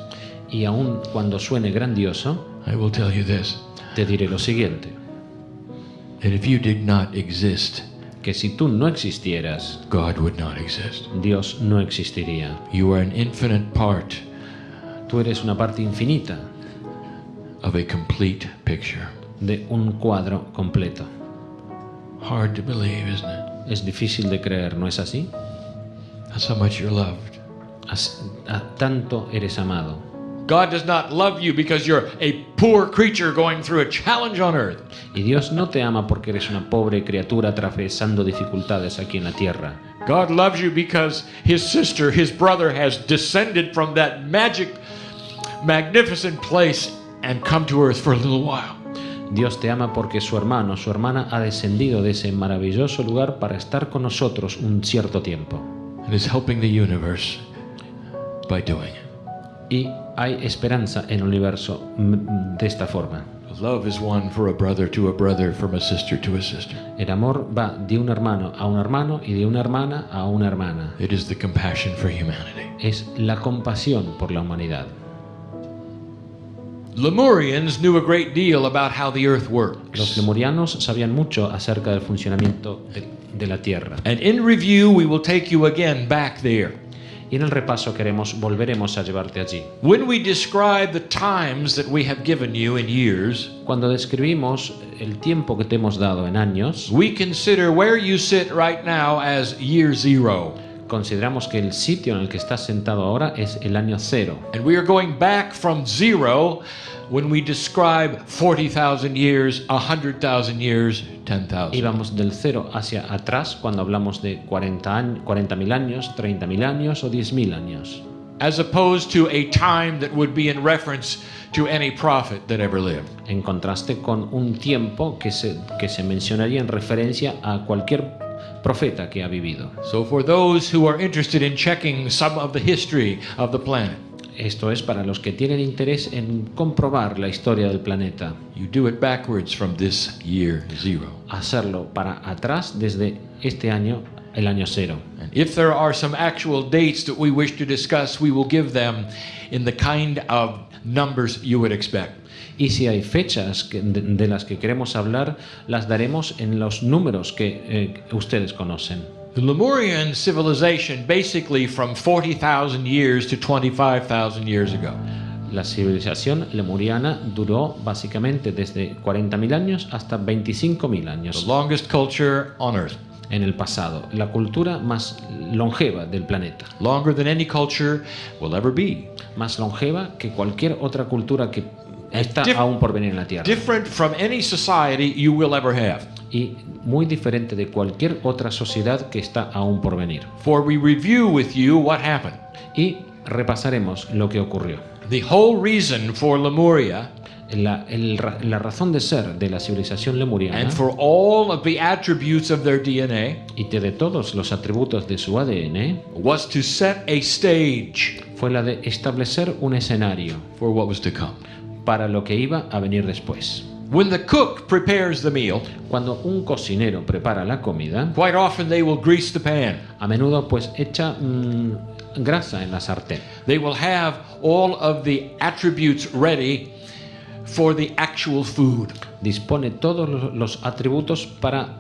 Y aun cuando suene grandioso, I will tell you this, te diré lo siguiente, that if you did not exist, que si tú no existieras, God would not exist. Dios no existiría. You are an infinite part Tú eres una parte infinita of a complete picture. de un cuadro completo. Hard to believe, isn't it? Es difícil de creer, ¿no es así? That's how much you're loved. Tanto eres amado. God does not love you because you're a poor creature going through a challenge on earth. Y Dios no te ama porque eres una pobre criatura atravesando dificultades aquí en la tierra. God loves you because his sister, his brother has descended from that magnificent place and come to earth for a little while. Dios te ama porque su hermano, su hermana ha descendido de ese maravilloso lugar para estar con nosotros un cierto tiempo. And is helping the universe by doing it. Y hay esperanza en el universo de esta forma. Love is one for a brother to a brother, from a sister to a sister. El amor va de un hermano a un hermano y de una hermana a una hermana. It is the compassion for humanity. Es la compasión por la humanidad. Lemurians knew a great deal about how the earth works. Los lemurianos sabían mucho acerca del funcionamiento de la tierra. And in review, we will take you again back there. Y en el repaso volveremos a llevarte allí. When we describe the times that we have given you in years, Cuando describimos el tiempo que te hemos dado en años, we consider where you sit right now as year zero. consideramos que el sitio en el que estás sentado ahora es el año 0. And we are going back from zero when we describe 40,000 years, 100,000 years, Y 10,000. vamos del 0 hacia atrás cuando hablamos de 40.000 años, 30.000 años o 10.000 años. As opposed to a time that would be in reference to any prophet that ever lived. En contraste con un tiempo que se mencionaría en referencia a cualquier profeta que ha vivido. So for those who are interested in checking some of the history of the planet, Esto es para los que tienen interés en comprobar la historia del planeta. you do it backwards from this year zero. Hacerlo para atrás desde este año, el año 0. And if there are some actual dates that we wish to discuss, we will give them in the kind of numbers you would expect. Y si hay fechas de las que queremos hablar, las daremos en los números que ustedes conocen. The Lemurian Civilization, basically from 40,000 years to 25,000 years ago. La civilización lemuriana duró básicamente desde 40.000 años hasta 25.000 The años longest culture on Earth. en el pasado. La cultura más longeva del planeta. Longer than any culture will ever be. Más longeva que cualquier otra cultura que está Dif- aún por venir en la Tierra. Different from any society you will ever have. Y muy diferente de cualquier otra sociedad que está aún por venir. For we review with you what happened. Y repasaremos lo que ocurrió. The whole reason for Lemuria La razón de ser de la civilización lemuriana and for all of the attributes of their DNA y de todos los atributos de su ADN was to set a stage fue la de establecer un escenario for what was to come. para lo que iba a venir después. When the cook prepares the meal, Cuando un cocinero prepara la comida, quite often they will grease the pan. a menudo pues echa grasa en la sartén. They will have all of the attributes ready for the actual food. Dispone todos los atributos para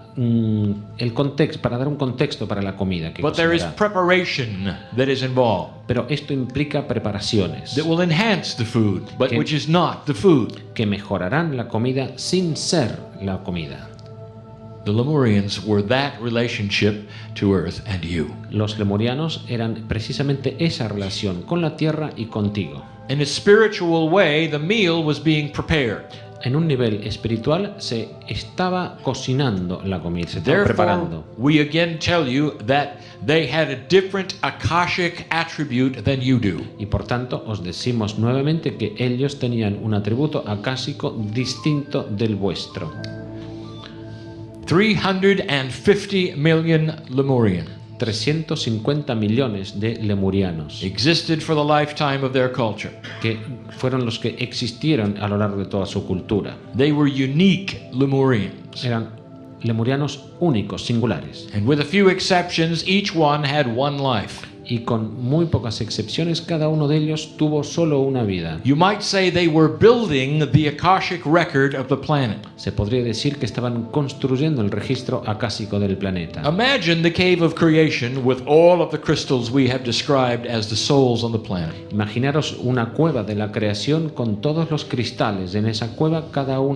para dar un contexto para la comida que But there is cocinará. preparation that is involved Pero esto implica preparaciones that will enhance the food, but Que- which is not the food. que mejorarán la comida sin ser la comida. The Lemurians were that relationship to Earth and you. Los lemurianos eran precisamente esa relación con la tierra y contigo. In a spiritual way, the meal was being prepared. En un nivel espiritual se estaba cocinando la comida, se estaba Therefore, preparando. we again tell you that they had a different Akashic attribute than you do. Y por tanto os decimos nuevamente que ellos tenían un atributo acásico distinto del vuestro. 350 million Lemurian 350 millones de lemurianos existed for the lifetime of their culture. que fueron los que existieron a lo largo de toda su cultura. They were unique Lemurians. Eran lemurianos únicos, singulares. And with a few exceptions, each one had one life. Y con muy pocas excepciones, cada uno de ellos tuvo solo una vida. You might say they were building the Akashic record of the planet. Se podría decir que estaban construyendo el registro acásico del planeta. Imagine the cave of creation with all of the crystals we have described as the souls on the planet. Imaginaros una cueva de la creación con todos los cristales. En esa cueva,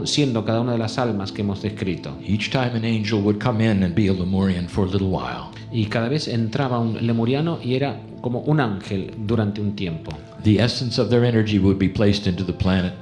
siendo cada una de las almas que hemos descrito. Each time an angel would come in and be a Lemurian for a little while. Y cada vez entraba un lemuriano y era como un ángel durante un tiempo. The essence of their energy would be placed into the planet.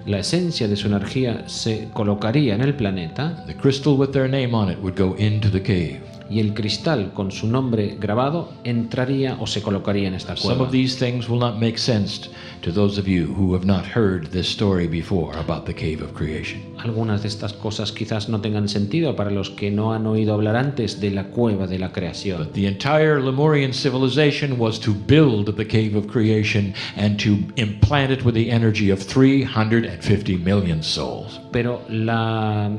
La esencia de su energía se colocaría en el planeta The crystal with their name on it would go into the cave. y el cristal con su nombre grabado entraría o se colocaría en esta Some cueva. of these things will not make sense to those of you who have not heard this story before about the cave of creation. Algunas de estas cosas quizás no tengan sentido para los que no han oído hablar antes de la cueva de la creación. But the entire Lemurian civilization was to build the cave of creation and to implant it with the energy of 350 million souls. Pero la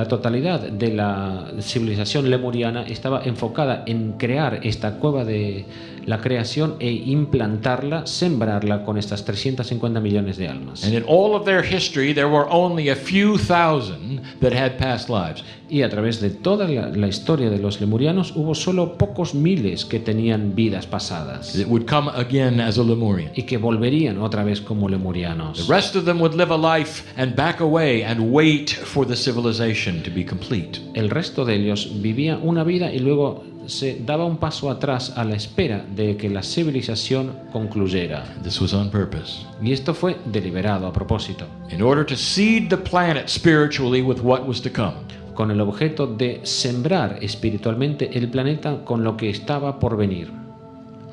totalidad de la civilización lemuriana estaba enfocada en crear esta cueva de la creación e implantarla, sembrarla con estas 350 millones de almas. And in all of their history, there were only a few 2,000 that had past lives. Y a través de toda la historia de los lemurianos hubo solo pocos miles que tenían vidas pasadas That would come again as a Lemurian. y que volverían otra vez como The lemurianos. rest of them would live a life and back away and wait for the civilization to be complete. El resto de ellos vivía una vida y luego se daba un paso atrás a la espera de que la civilización concluyera. This was on purpose. Y esto fue deliberado a propósito, In order to seed the planet spiritually with what was to come. con el objeto de sembrar espiritualmente el planeta con lo que estaba por venir.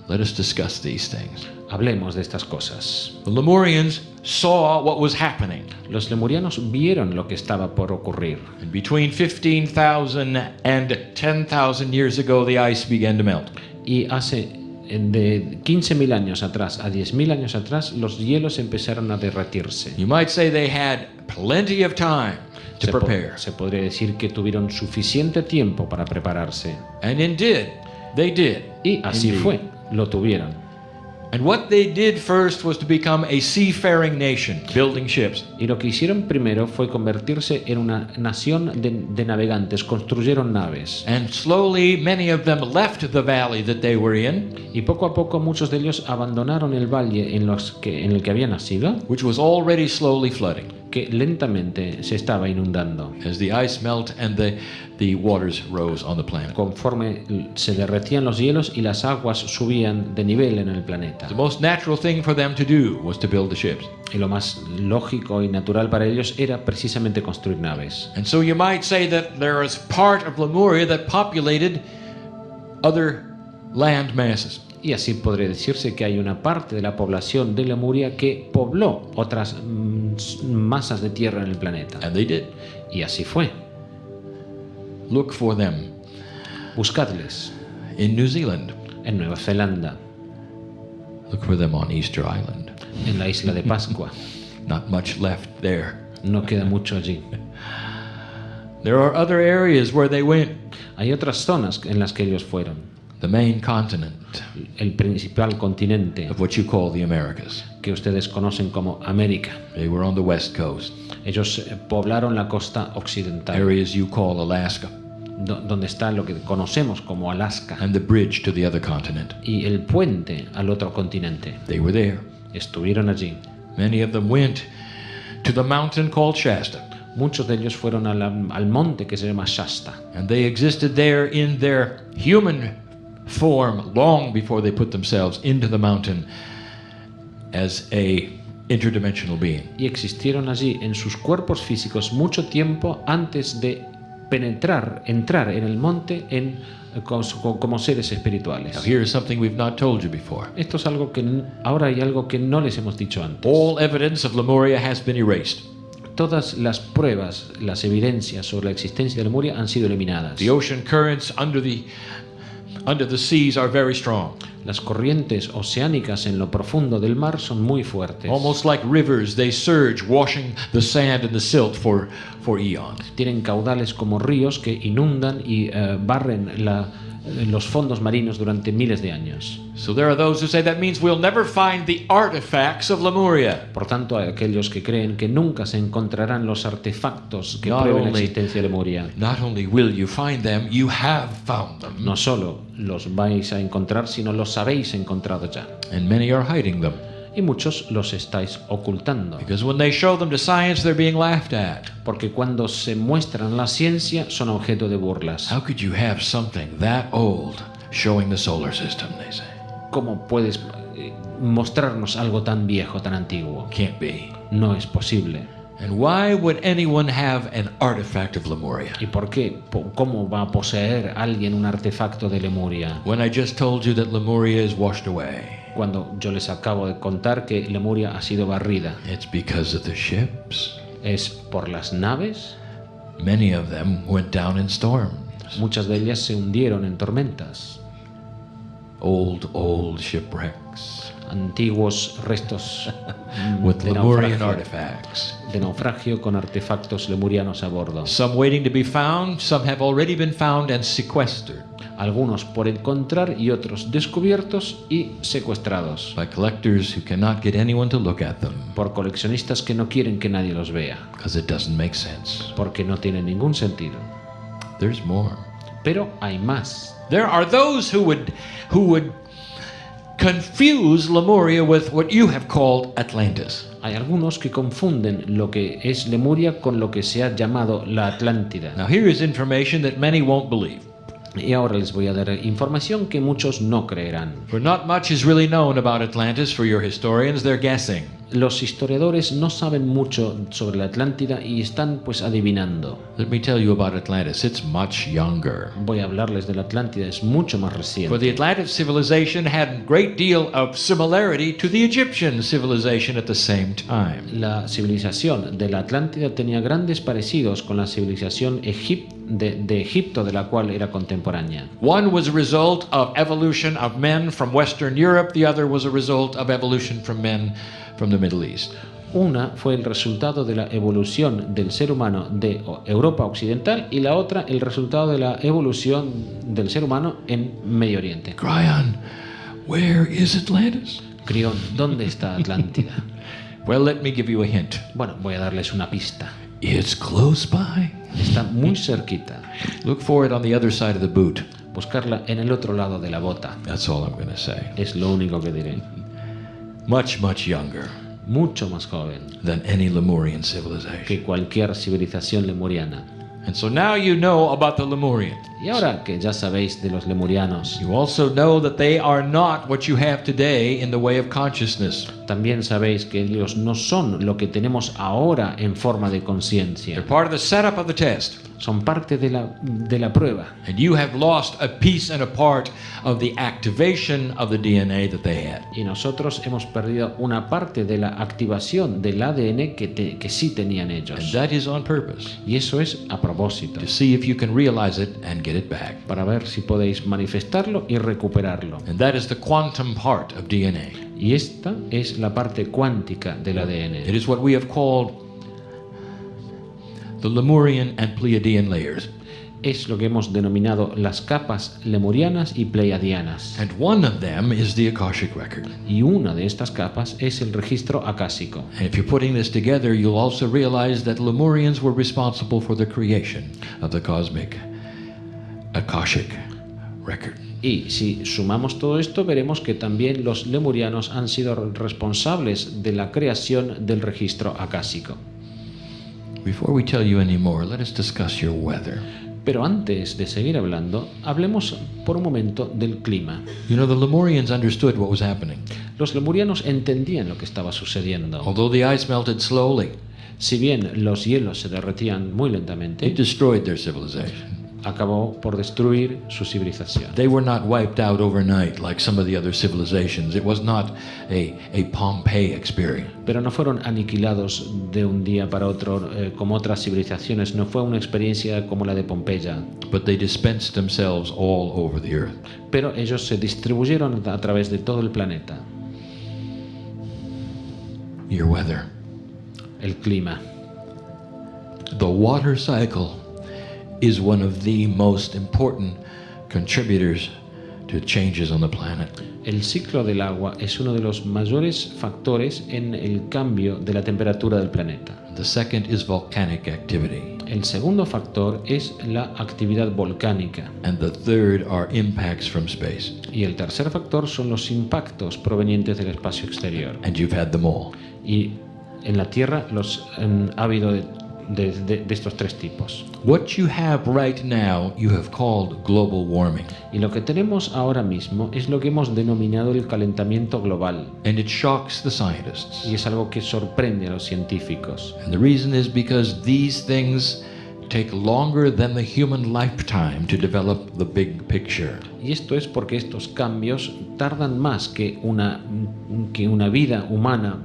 Let us discuss these things. Hablemos de estas cosas. The Lemurians saw what was happening. Los lemurianos vieron lo que estaba por ocurrir. And between 15,000 and 10,000 years ago, the ice began to melt. Y hace de 15.000 años atrás a 10.000 años atrás, los hielos empezaron a derretirse. You might say they had plenty of time to prepare. Se podría decir que tuvieron suficiente tiempo para prepararse. And indeed, they did. Y así Indeed. fue, lo tuvieron. And what they did first was to become a seafaring nation, building ships. Y lo que hicieron primero fue convertirse en una nación de navegantes, construyeron naves. And slowly, many of them left the valley that they were in, Y poco a poco muchos de ellos abandonaron el valle en el que habían nacido, which was already slowly flooding que lentamente se estaba inundando. as the ice melt and the waters rose on the planet. Conforme se derretían los hielos y las aguas subían de nivel en el planeta. The most natural thing for them to do was to build the ships. Y lo más lógico y natural para ellos era precisamente construir naves. And so you might say that there is part of Lemuria that populated other land masses. Y así podría decirse que hay una parte de la población de Lemuria que pobló otras masas de tierra en el planeta. And they did. Y así fue. Look for them Buscadles in New Zealand. en Nueva Zelanda, Look for them on Easter Island. en la isla de Pascua. Not much left there. No queda mucho allí. There are other areas where they went. Hay otras zonas en las que ellos fueron. The main continent El principal continente of what you call the Americas. que ustedes conocen como América. They were on the west coast. Ellos poblaron la costa occidental, Areas you call Alaska. donde está lo que conocemos como Alaska, And the bridge to the other continent. y el puente al otro continente. They were there. Estuvieron allí. Many of them went to the mountain called Shasta. Muchos de ellos fueron al monte que se llama Shasta. And they existed there in their human form long before they put themselves into the mountain as a interdimensional being. Y existieron allí en sus cuerpos físicos mucho tiempo antes de entrar en el monte como seres espirituales. Now here is something we've not told you before. Esto es algo que ahora hay algo que no les hemos dicho antes. All evidence of Lemuria has been erased. Todas las pruebas, las evidencias sobre la existencia de Lemuria han sido eliminadas. The ocean currents under the seas are very strong. Las corrientes oceánicas en lo profundo del mar son muy fuertes. Almost like rivers, they surge, washing the sand and the silt for eons. Tienen caudales como ríos que inundan y barren los fondos marinos durante miles de años. So there are those who say that means we'll never find the artifacts of Lemuria. Por tanto, hay aquellos que creen que nunca se encontrarán los artefactos que Not prueben la only- existencia de Lemuria. Not only will you find them, you have found them. No solo los vais a encontrar, sino los habéis encontrado ya. And many are hiding them. Y muchos los estáis ocultando. Because when they show them to science, they're being laughed at. Porque cuando se muestran la ciencia son objeto de burlas. How could you have something that old showing the solar system, they say? ¿Cómo puedes mostrarnos algo tan viejo, tan antiguo? Can't be. No es posible. And why would anyone have an artifact of Lemuria? ¿Y por qué? ¿Cómo va a poseer alguien un artefacto de Lemuria? When I just told you that Lemuria is washed away. Cuando yo les acabo de contar que Lemuria ha sido barrida. It's because of the ships. Es por las naves. Many of them went down in storms. Muchas de ellas se hundieron en tormentas. old shipwrecks antiguos restos with de Lemurian naufragio, artifacts. de naufragio con artefactos lemurianos a bordo. Some waiting to be found, some have already been found and sequestered Algunos por encontrar y otros descubiertos y secuestrados by collectors who cannot get anyone to look at them por coleccionistas que no quieren que nadie los vea, because it doesn't make sense. porque no tiene ningún sentido. There's more. Pero hay más. There are those who would confuse Lemuria with what you have called Atlantis. Hay algunos que confunden lo que es Lemuria con lo que se ha llamado la Atlántida. Now here is information that many won't believe. Y ahora les voy a dar información que muchos no creerán. For not much is really known about Atlantis for your historians, they're guessing. Los historiadores no saben mucho sobre la Atlántida y están pues adivinando. Let me tell you about Atlantis. It's much younger. Voy a hablarles de la Atlántida, es mucho más For reciente. the Atlantic civilization had a great deal of similarity to the Egyptian civilization at the same time. La civilización de la Atlántida tenía grandes parecidos con la civilización de Egipto, de la cual era contemporánea. One was a result of evolution of men from Western Europe, the other was a result of evolution from men from the Middle East. Una fue el resultado de la evolución del ser humano de Europa Occidental y la otra el resultado de la evolución del ser humano en Medio Oriente. KRYON, where is Atlantis? KRYON, ¿dónde está Atlántida? Well, let me give you a hint. Bueno, voy a darles una pista. It's close by. Está muy cerquita. Look for it on the other side of the boot. Buscarla en el otro lado de la bota. That's all I'm going to say. Es lo único que diré. Much, much younger Mucho más joven than any Lemurian civilization. que cualquier civilización lemuriana. And so now you know about the Lemurian. Y ahora que ya sabéis de los lemurianos, You also know that they are not what you have today in the way of consciousness. también sabéis que ellos no son lo que tenemos ahora en forma de conciencia. They're part of the setup of the test. Son parte de la prueba. And you have lost a piece and a part of the activation of the DNA that they had. Y nosotros hemos perdido una parte de la activación del ADN que sí tenían And ellos. that is on purpose, Y eso es a propósito, to see if you can realize it and get it back. para ver si podéis manifestarlo y recuperarlo. And that is the quantum part of DNA. Y esta es la parte cuántica del It ADN. is what we have called the Lemurian and Pleiadian layers. Es lo que hemos denominado las capas lemurianas y pleiadianas. And one of them is the Akashic record. Y una de estas capas es el registro acásico. And if you're putting this together, you'll also realize that Lemurians were responsible for the creation of the cosmic Akashic record. Y si sumamos todo esto, veremos que también los lemurianos han sido responsables de la creación del registro acásico. Before we tell you any more, let us discuss your weather. Pero antes de seguir hablando, hablemos por un momento del clima. You know, the Lemurians understood what was happening. Los lemurianos entendían lo que estaba sucediendo. Although the ice melted slowly, Si bien los hielos se derretían muy it lentamente, destroyed their civilization. acabó por destruir su civilización. They were not wiped out overnight like some of the other civilizations. It was not a Pompeii experience. Pero no fueron aniquilados de un día para otro como otras civilizaciones. No fue una experiencia como la de Pompeya. But they dispensed themselves all over the earth. Pero ellos se distribuyeron a través de todo el planeta. Your weather. El clima. The water cycle is one of the most important contributors to changes on the planet. El ciclo del agua es uno de los mayores factores en el cambio de la temperatura del planeta. The second is volcanic activity. El segundo factor es la actividad volcánica. And the third are impacts from space. Y el tercer factor son los impactos provenientes del espacio exterior. And you've had them all. Y en la Tierra los ha habido de estos tres tipos. What you have right now, you have called global warming. Y lo que tenemos ahora mismo es lo que hemos denominado el calentamiento global. And it shocks the scientists. Y es algo que sorprende a los científicos. And the reason is because these things take longer than the human lifetime to develop the big picture. Y esto es porque estos cambios tardan más que una vida humana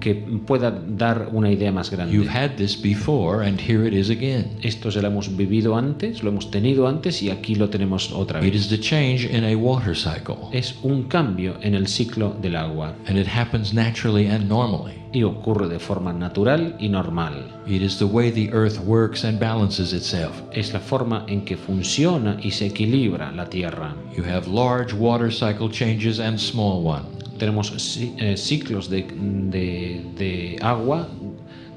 que pueda dar una idea más grande. You've had this before, and here it is again. Esto ya lo hemos vivido antes, lo hemos tenido antes y aquí lo tenemos otra It vez. is the change in a water cycle, Es un cambio en el ciclo del agua and it happens naturally and normally. y ocurre de forma natural y normal. It is the way the earth works and balances itself. Es la forma en que funciona y se equilibra la Tierra. You have large water cycle changes and small ones. Tenemos ciclos de agua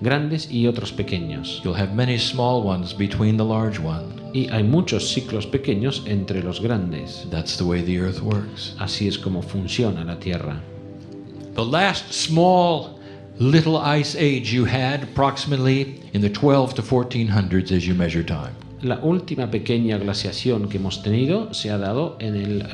grandes y otros pequeños. You'll have many small ones between the large ones. Y hay muchos ciclos pequeños entre los grandes. That's the way the earth works. Así es como funciona la Tierra. The last small little ice age you had approximately in the 12 to 1400s as you measure time. La última pequeña glaciación que hemos tenido se ha dado en el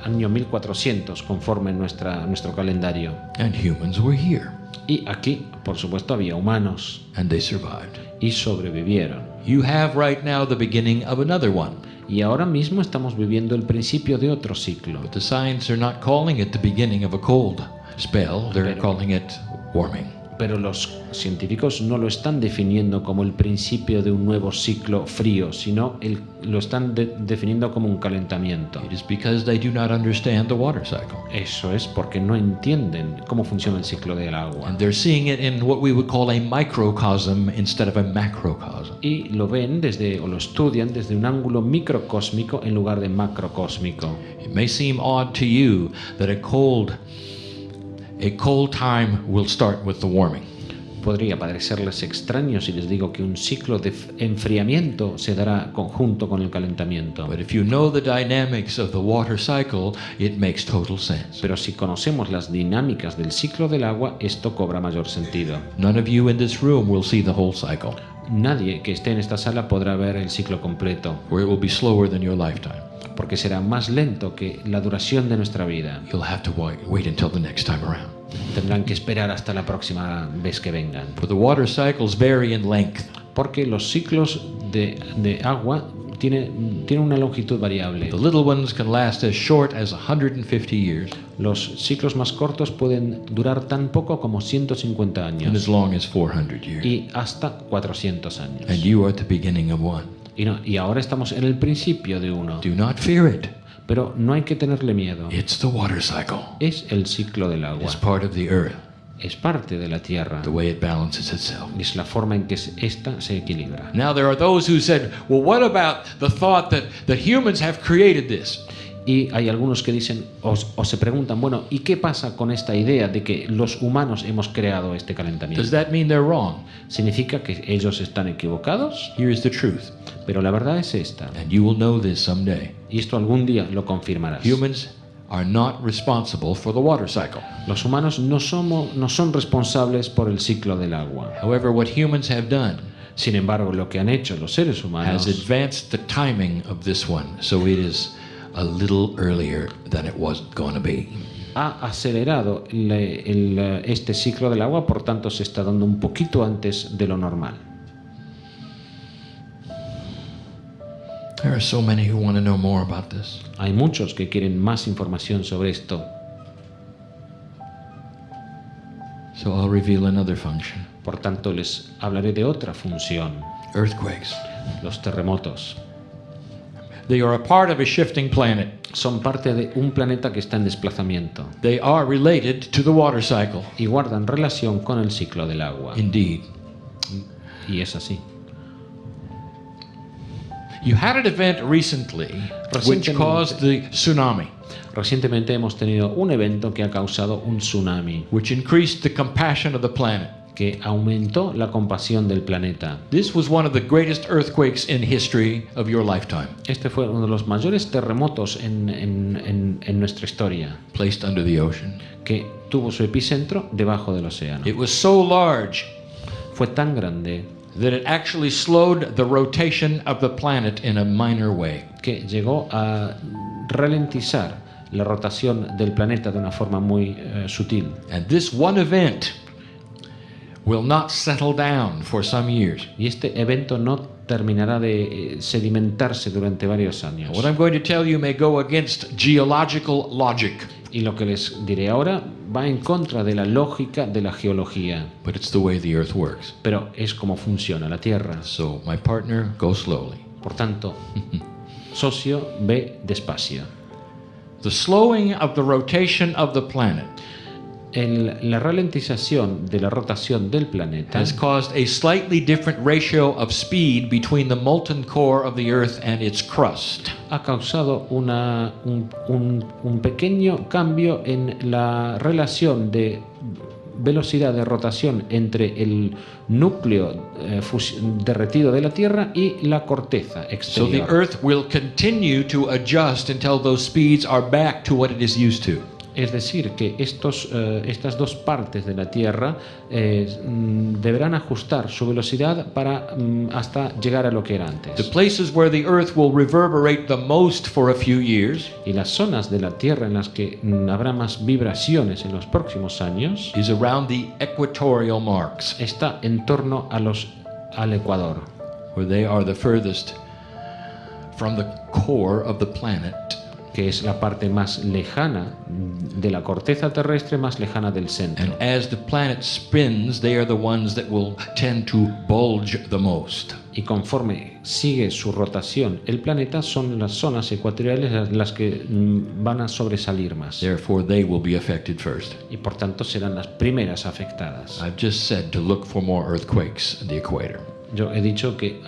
año 1400, conforme nuestro calendario. And humans were here, Y aquí, por supuesto, había humanos and they survived. y sobrevivieron. You have right now the beginning of another one, Y ahora mismo estamos viviendo el principio de otro ciclo. but the science are not calling it the beginning of a cold spell, they're calling it warming. Pero los científicos no lo están definiendo como el principio de un nuevo ciclo frío, sino lo están definiendo como un calentamiento. It is because they do not understand the water cycle. Eso es porque no entienden cómo funciona el ciclo del agua. And they're seeing it in what we would call a microcosm instead of a macrocosm. Y lo ven o lo estudian desde un ángulo microcósmico en lugar de macrocósmico. It may seem odd to you that a cold time will start with the warming. Podría parecerles extraño si les digo que un ciclo de enfriamiento se dará conjunto con el calentamiento. But if you know the dynamics of the water cycle, it makes total sense. Pero si conocemos las dinámicas del ciclo del agua, esto cobra mayor sentido. None of you in this room will see the whole cycle, Nadie que esté en esta sala podrá ver el ciclo completo, or it will be slower than your lifetime. porque será más lento que la duración de nuestra vida. You'll have to wait until the next time around. Tendrán que esperar hasta la próxima vez que vengan. For the water cycles vary in length. Porque los ciclos de agua tienen una longitud variable. The little ones can last as short as 150 years Los ciclos más cortos pueden durar tan poco como 150 and años as long as 400 years. y hasta 400 años. And you are at the beginning of one. Y ahora estamos en el principio de uno. Do not fear it. Pero no hay que tenerle miedo. It's the water cycle. Es el ciclo del agua. It's part of the earth, Es parte de la Tierra. the way it balances itself. Es la forma en que esta se equilibra. Now there are those who said, well, what about the thought that humans have created this? Y hay algunos que dicen o se preguntan, bueno, ¿y qué pasa con esta idea de que los humanos hemos creado este calentamiento? Does that mean they're wrong? ¿Significa que ellos están equivocados? Here is the truth, Pero la verdad es esta. and you will know this someday. Y esto algún día lo confirmarás. Humans are not responsible for the water cycle. Los humanos no son responsables por el ciclo del agua. However, what humans have done Sin embargo, lo que han hecho los seres has humanos advanced the timing of this one, so it is a little earlier than it was going to be. ha acelerado este ciclo del agua, por tanto se está dando un poquito antes de lo normal. There are so many who want to know more about this. Hay muchos que quieren más información sobre esto. So I'll reveal another function. Por tanto, les hablaré de otra función, Earthquakes. los terremotos. They are a part of a shifting planet. Son parte de un planeta que está en desplazamiento They are related to the water cycle. y guardan relación con el ciclo del agua. Indeed. Y es así. You had an event recently which caused the tsunami, Recientemente hemos tenido un evento que ha causado un tsunami, which increased the compassion of the planet. que aumentó la compasión del planeta. This was one of the greatest earthquakes in history of your lifetime, Este fue uno de los mayores terremotos en nuestra historia, placed under the ocean. que tuvo su epicentro debajo del océano. It was so large Fue tan grande that it actually slowed the rotation of the planet in a minor way. que llegó a ralentizar la rotación del planeta de una forma muy sutil. And this one event will not settle down for some years. Y este evento no terminará de sedimentarse durante varios años. What I'm going to tell you may go against geological logic, Y lo que les diré ahora va en contra de la lógica de la geología, but it's the way the earth works. pero es como funciona la Tierra. So, my partner, go slowly. Por tanto, socio, ve despacio. The slowing of the rotation of the planet La ralentización de la rotación del planeta has caused a slightly different ratio of speed between the molten core of the earth and its crust. ha causado un pequeño cambio en la relación de velocidad de rotación entre el núcleo derretido de la Tierra y la corteza So the exterior. earth will continue to adjust until those speeds are back to what it is used to. Es decir, que estas dos partes de la Tierra deberán ajustar su velocidad para hasta llegar a lo que era The antes. places where the earth will reverberate the most for a few years Y las zonas de la Tierra en las que habrá más vibraciones en los próximos años is around the equatorial marks, está en torno al Ecuador, where they are the furthest from the core of the planet. que es la parte más lejana de la corteza terrestre, más lejana del centro. And as the planet spins, they are the ones that will tend to bulge the most. Y conforme sigue su rotación, el planeta son las zonas ecuatoriales las que van a sobresalir más. Therefore, they will be affected first. Y por tanto serán las primeras afectadas. I've just said to look for more earthquakes in the equator. Yo he dicho que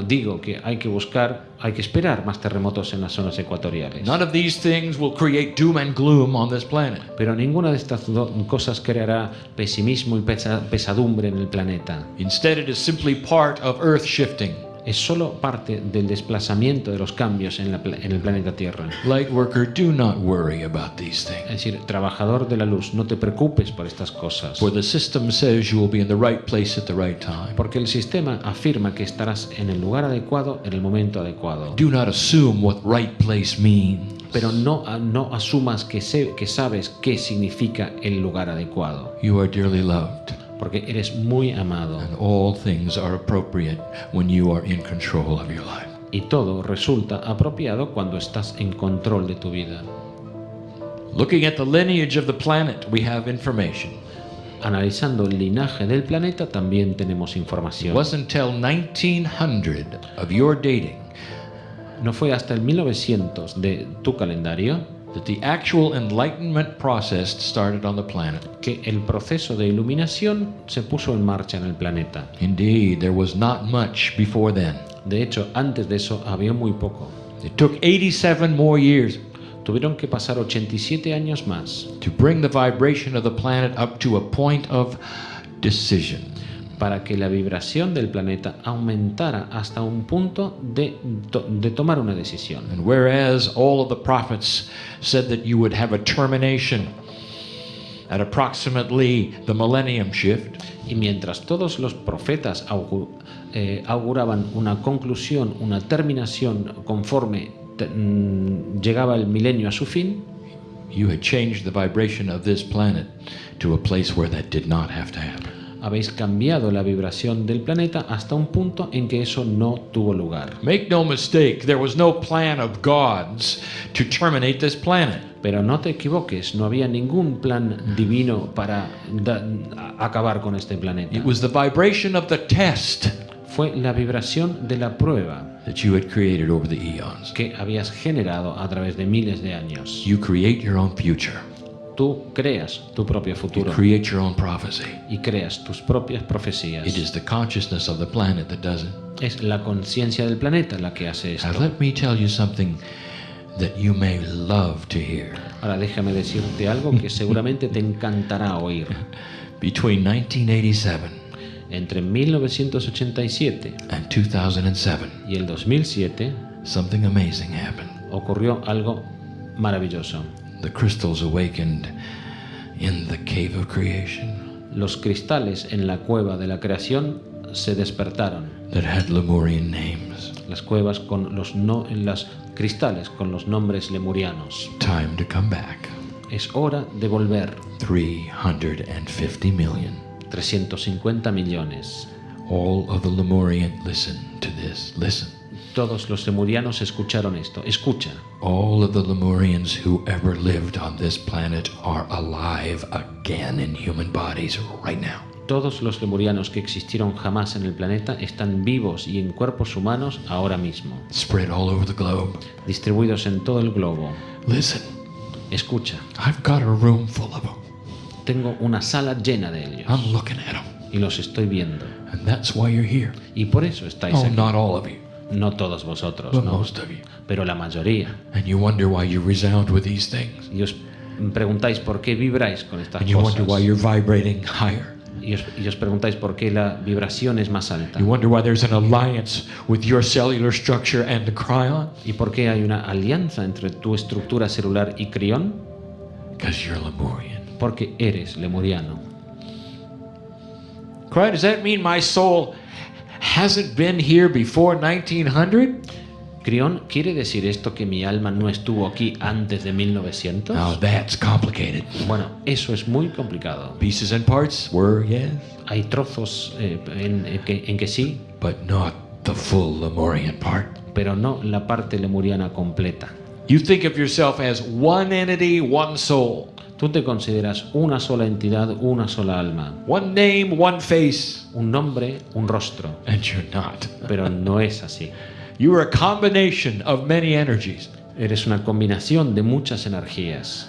digo que hay que esperar más terremotos en las zonas ecuatoriales. None of these things will create doom and gloom on this planet. Pero ninguna de estas cosas creará pesimismo y pesadumbre en el planeta. Instead, it is simply part of earth shifting. Es solo parte del desplazamiento de los cambios en el planeta Tierra. Light worker, do not worry about these things. Es decir, trabajador de la luz, no te preocupes por estas cosas. For the system says you will be in the right place at the right time. Porque el sistema afirma que estarás en el lugar adecuado, en el momento adecuado. Do not assume what right place means. Pero no asumas que sabes qué significa el lugar adecuado. You are dearly loved, Porque eres muy amado. and all things are appropriate when you are in control of your life. Y todo resulta apropiado cuando estás en control de tu vida. Looking at the lineage of the planet, we have information. Analizando el linaje del planeta también tenemos It información. wasn't until 1900 of your dating No fue hasta el 1900 de tu calendario that the actual enlightenment process started on the planet. que el proceso de iluminación se puso en marcha en el planeta. Indeed, there was not much before then. De hecho, antes de eso había muy poco. It took 87 more years Tuvieron que pasar 87 años más to bring the vibration of the planet up to a point of decision. para que la vibración del planeta aumentara hasta un punto de tomar una decisión. And whereas all of the prophets said that you would have a termination at approximately the millennium shift, Y mientras todos los profetas auguraban una conclusión, una terminación conforme llegaba el milenio a su fin, you had changed the vibration of this planet to a place where that did not have to happen. habéis cambiado la vibración del planeta hasta un punto en que eso no tuvo lugar. Make no mistake, there was no plan of God's to terminate this planet. Pero no te equivoques, no había ningún plan divino para acabar con este planeta. It was the vibration of the test Fue la vibración de la prueba that you had created over the eons. que habías generado a través de miles de años. You create your own future. Tú creas tu propio You futuro create your own prophecy. y creas tus propias profecías. It is the consciousness of the planet that does it. Es la conciencia del planeta la que hace Now esto. let me tell you something that you may love to hear. Ahora déjame decirte algo que seguramente te encantará oír. Between 1987 Entre 1987 and 2007, y el 2007 something amazing happened. ocurrió algo maravilloso. The crystals awakened in the cave of creation Los cristales en la cueva de la creación se despertaron. that had Lemurian names. Las cuevas con las cristales con los nombres lemurianos. Time to come back. Es hora de volver. 350 million. 350 millones. All of the Lemurian, listen to this, listen. Todos los lemurianos escucharon esto. Escucha. All of the Lemurians who ever lived on this planet are alive again in human bodies right now. Todos los lemurianos que existieron jamás en el planeta están vivos y en cuerpos humanos ahora mismo, Spread all over the globe. distribuidos en todo el globo. Listen, Escucha. I've got a room full of them. Tengo una sala llena de ellos I'm looking at them. y los estoy viendo. And that's why you're here. Y por eso estáis Oh, aquí. not all of you, No todos vosotros, but no, most of you. pero la mayoría. And you wonder why you resound with these things. Y os preguntáis por qué vibráis con estas And you wonder why cosas. you're vibrating higher. Y os preguntáis por qué la vibración es más alta. You wonder why there's an alliance with your cellular structure and the KRYON. ¿Y por qué hay una alianza entre tu estructura celular y KRYON? Because you're Lemurian. Porque eres lemuriano. KRYON, does that mean my soul hasn't been here before 1900? KRYON, ¿quiere decir esto que mi alma no estuvo aquí antes de 1900? Now that's complicated. Bueno, eso es muy complicado. Pieces and parts were, yes, Hay trozos en que sí, but not the full Lemurian part. pero no la parte lemuriana completa. You think of yourself as one entity, one soul, Tú te consideras una sola entidad, una sola alma, one name, one face, un nombre, un rostro, and you're not. pero no es así. You are a combination of many energies. Eres una combinación de muchas energías.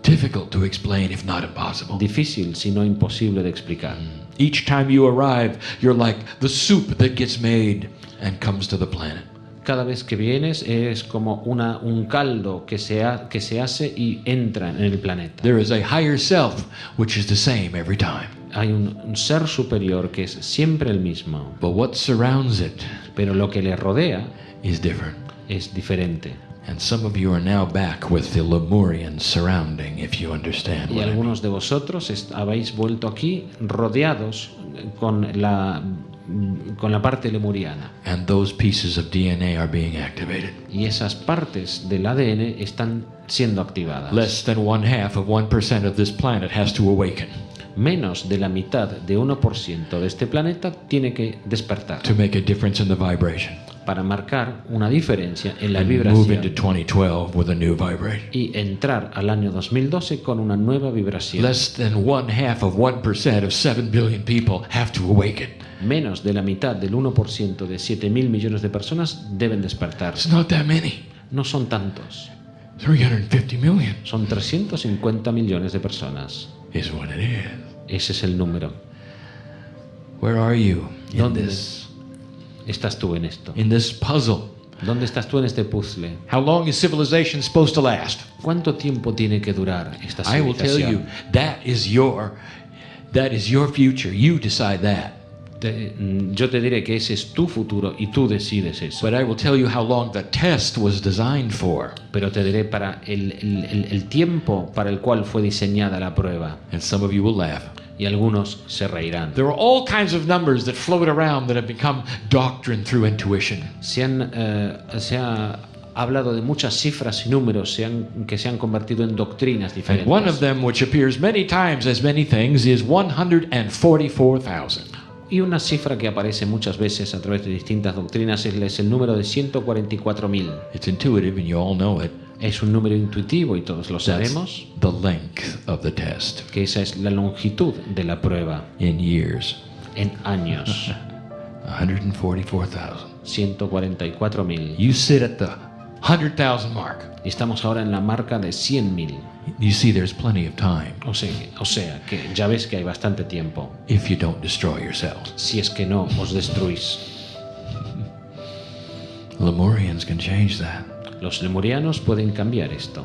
Difficult to explain, if not impossible. Difícil, si no imposible de explicar. Each time you arrive, you're like the soup that gets made and comes to the planet. Cada vez que vienes es como un caldo que se hace y entra en el planeta. There is a higher self, which is the same every time. Hay un ser superior que es siempre el mismo, But what surrounds it pero lo que le rodea is different. es diferente. And some of you are now back with the Lemurian surrounding, if you understand Y what I mean. algunos de vosotros habéis vuelto aquí rodeados con la parte lemuriana. And those pieces of DNA are being activated. Y esas partes del ADN están siendo activadas. Less than 0.5% of this planet has to awaken Menos de la mitad de 1% de este planeta tiene que despertar to make a difference in the vibration. para marcar una diferencia en la And move into vibración 2012 with a new vibration. y entrar al año 2012 con una nueva vibración. Less than 0.5% of 7 billion people have to awaken. Menos de la mitad del 1% de 7.000 millones de personas deben despertar. It's not that many. No son tantos, 350 million son 350 millones de personas. is what it is. Ese es el número. Where are you in ¿Dónde this estás tú en esto? puzzle? ¿Dónde estás tú en este puzzle? How long is civilization supposed to last? ¿Cuánto tiempo tiene que durar esta I will tell you, civilización? that is your future. You decide that. Yo te diré que ese es tu futuro y tú decides eso. But I will tell you how long the test was designed for. Pero te diré para el tiempo para el cual fue diseñada la prueba. And some of you will laugh. Y algunos se reirán. There are all kinds of numbers that float around that have become doctrine through intuition. Se ha hablado de muchas cifras y números que se han convertido en doctrinas And diferentes. one of them, which appears many times as many things, is 144,000. Y una cifra que aparece muchas veces a través de distintas doctrinas es el número de 144.000. It's intuitive and you all know it. Es un número intuitivo y todos lo That's sabemos, the length of the test que esa es la longitud de la prueba in years. en años. 144,000. 144.000. You sit at the 100,000 mark. Y estamos ahora en la marca de 100.000. You see there's plenty of time O sea, que ya ves que hay bastante tiempo, if you don't destroy yourselves. si es que no os destruís. Lemurians can change that. Los lemurianos pueden cambiar esto.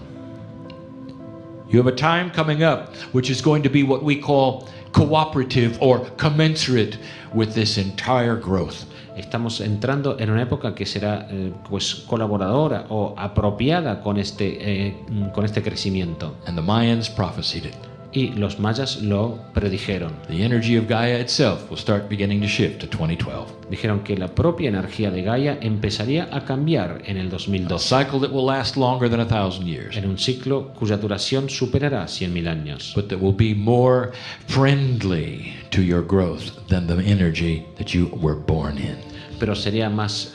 You have a time coming up which is going to be what we call cooperative or commensurate with this entire growth. Estamos entrando en una época que será pues colaboradora o apropiada con este crecimiento. And the Mayans prophesied it. Y los mayas lo predijeron. The energy of Gaia itself will start beginning to shift to 2012. Dijeron que la propia energía de Gaia empezaría a cambiar en el A 2012, cycle that will last longer than 1,000 years, en un ciclo cuya duración superará 100.000 años, but that will be more friendly to your growth than the energy that you were born in. pero sería más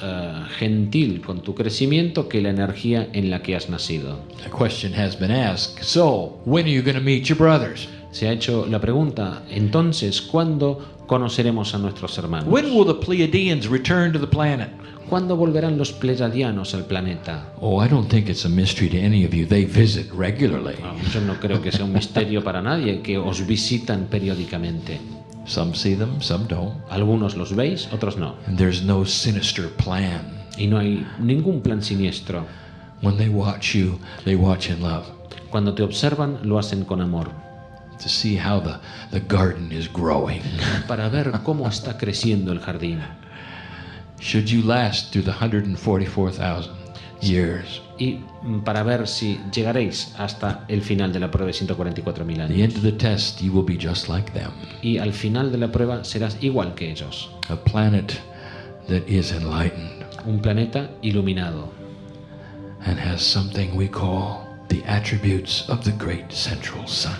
gentil con tu crecimiento que la energía en la que has nacido. The question has been asked, so when are you going to meet your brothers? Se ha hecho la pregunta, entonces, ¿cuándo conoceremos a nuestros hermanos? When will the Pleiadians return to the planet? ¿Cuándo volverán los Pleiadianos al planeta? Oh, I don't think it's a mystery to any of you. They visit regularly. Yo no creo que sea un misterio para nadie, que os visitan periódicamente. Some see them, some don't. Algunos los veis, otros no. And there's no sinister plan. Y no hay ningún plan siniestro. When they watch you, they watch in love. Cuando te observan, lo hacen con amor, To see how the garden is growing. para ver cómo está creciendo el jardín. Should you last through the 144,000 years, Y para ver si llegaréis hasta el final de la prueba de 144.000 at the end años. of the test, you will be just like them. Y al final de la prueba serás igual que ellos. A planet that is enlightened Un planeta iluminado and has something we call the attributes of the great central sun.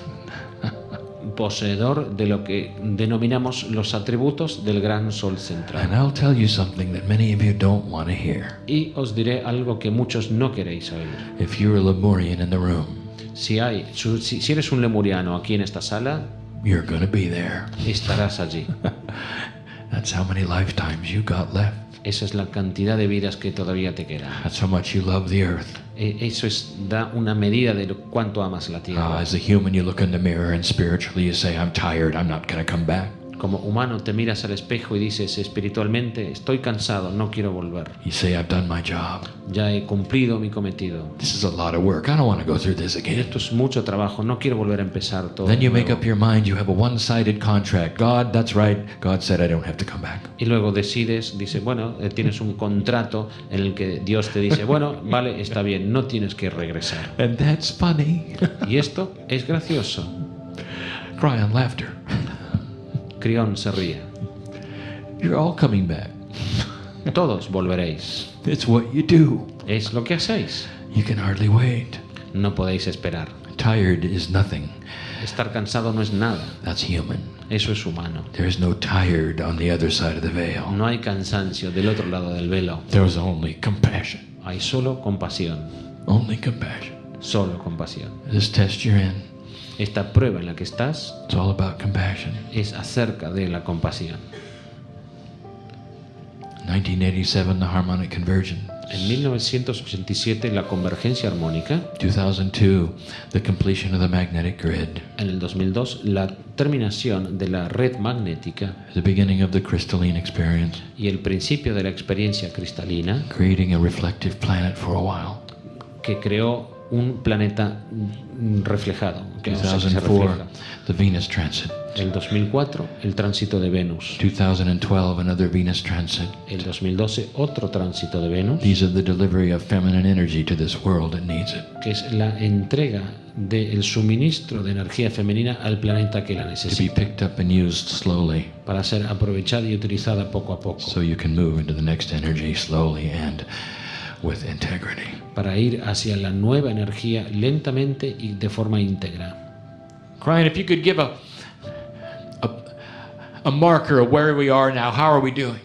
poseedor de lo que denominamos los atributos del gran sol central. And I'll tell you something that many of you don't want to hear. Y os diré algo que muchos no queréis oír. If you're a Lemurian in the room, Si eres un lemuriano aquí en esta sala, you're going to be there. estarás allí. That's how many lifetimes you got left. Esa es la cantidad de vidas que todavía te quedan. That's how much you love the earth. Eso da una medida de cuánto amas la tierra. As a human, you look in the mirror and spiritually you say, I'm tired, I'm not going to come back. Como humano te miras al espejo y dices espiritualmente, estoy cansado, no quiero volver. You say, I've done my job. Ya he cumplido mi cometido. This is a lot of work. I don't want to go through this again. Esto es mucho trabajo, no quiero volver a empezar todo. Then you de make nuevo. up your mind, you have a one-sided contract. God, that's right. God said I don't have to come back. Y luego decides, dice, bueno, tienes un contrato en el que Dios te dice, bueno, vale, está bien, no tienes que regresar. And that's funny. Y esto es gracioso. KRYON laughter. KRYON se ríe. You're all coming back. Todos volveréis. It's what you do. Es lo que hacéis. You can hardly wait. No podéis esperar. Tired is nothing. Estar cansado no es nada. That's human. Eso es humano. There is no tired on the other side of the veil. No hay cansancio del otro lado del velo. There's only compassion. Hay solo compasión. Only compassion. Solo compasión. This test you're in, Esta prueba en la que estás it's all about compassion. es acerca de la compasión. 1987, the harmonic conversion. En 1987, la convergencia armónica. 2002, the completion of the magnetic grid. En el 2002, la terminación de la red magnética The beginning of the crystalline experience. y el principio de la experiencia cristalina, Creating a reflective planet for a while. que creó un planeta reflejado, que, o sea, que se 2004, refleja. the Venus transit. El 2004, el tránsito de Venus. 2012, another Venus transit. El 2012, otro tránsito de Venus, These are the delivery of feminine energy to this world that needs it. que es la entrega del suministro de energía femenina al planeta que la To be necesita, picked up and used slowly para ser aprovechada y utilizada poco a poco, so you can move into the next energy slowly and with integrity. para ir hacia la nueva energía lentamente y de forma íntegra. KRYON, if you could give a marker of where we are now, how are we doing?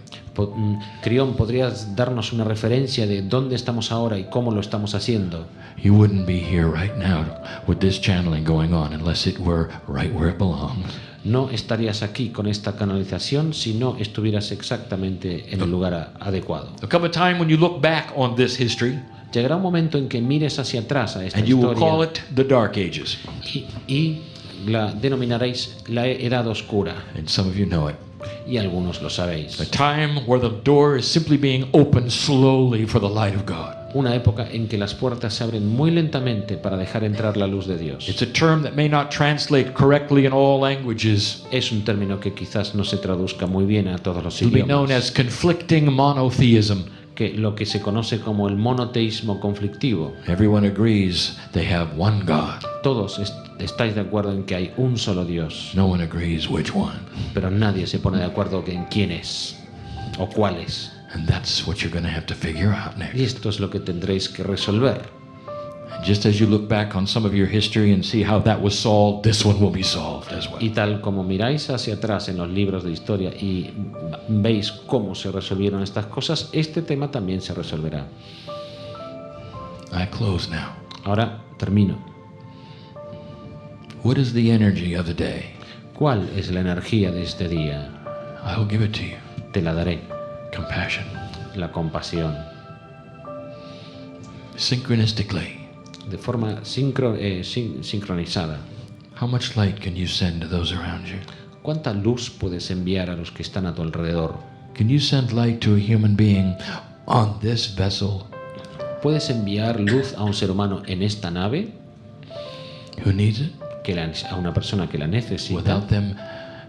KRYON, ¿podrías darnos una referencia de dónde estamos ahora y cómo lo estamos haciendo? You wouldn't be here right now with this channeling going on unless it were right where it belongs. No estarías aquí con esta canalización si no estuvieras exactamente en el lugar adecuado. There'll come a time when you look back on this history Llegará un momento en que mires hacia atrás a esta and you will call historia it the Dark Ages. y la denominaréis la Edad Oscura, And some of you know it. y algunos lo sabéis. A time where the door is simply being opened slowly for the light of God. Una época en que las puertas se abren muy lentamente para dejar entrar la luz de Dios. It's a term that may not translate correctly in all languages. Es un término que quizás no se traduzca muy bien a todos los It'll be known idiomas, as conflicting monotheism. que lo que se conoce como el monoteísmo conflictivo. Everyone agrees they have one God. Todos estáis de acuerdo en que hay un solo Dios, No one agrees which one. pero nadie se pone de acuerdo en quién es o cuál es. And that's what you're going to have to figure out Y next. esto es lo que tendréis que resolver. Just as you look back on some of your history and see how that was solved, this one will be solved as well. Y tal como miráis hacia atrás en los libros de historia y veis cómo se resolvieron estas cosas, este tema también se resolverá. I close now. Ahora termino. What is the energy of the day? ¿Cuál es la energía de este día? I'll give it to you. Te la daré. Compassion. La compasión. Synchronistically, De forma sincronizada. how much light can you send to those around you? ¿Cuánta luz puedes enviar a los que están a tu alrededor? Can you send light to a human being on this vessel ¿Puedes enviar luz a un ser humano en esta nave? who needs it A una persona que la necesita, without them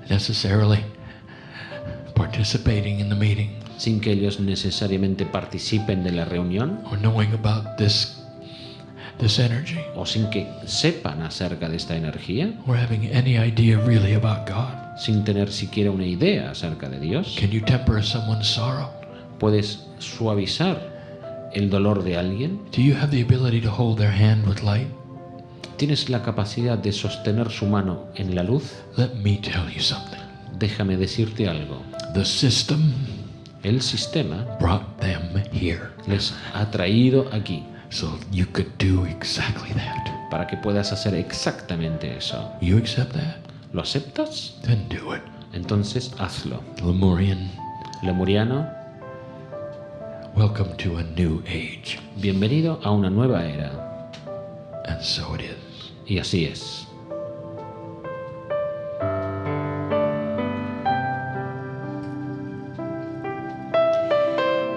necessarily participating in the meeting sin que ellos necesariamente participen de la reunión or knowing about this energy o sin que sepan acerca de esta energía, or having any idea really about God? sin tener siquiera una idea acerca de Dios? Can you temper someone's sorrow? ¿Puedes suavizar el dolor de alguien? Do you have the ability to hold their hand with light? ¿Tienes la capacidad de sostener su mano en la luz? Let me tell you something. Déjame decirte algo. The system El sistema brought them here les ha traído aquí so you could do exactly that. para que puedas hacer exactamente eso. You accept that? ¿Lo aceptas? Then do it. Entonces hazlo. Lemurian, Lemuriano, welcome to a new age. bienvenido a una nueva era. And so it is. Y así es.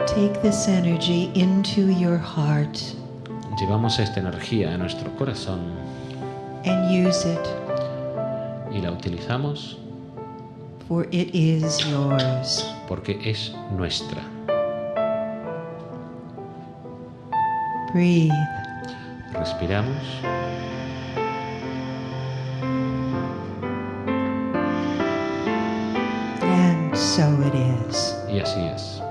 Take this energy into your heart Llevamos esta energía a nuestro corazón and use it, y la utilizamos for it is yours. porque es nuestra. Breathe. Respiramos And so it is. y así es.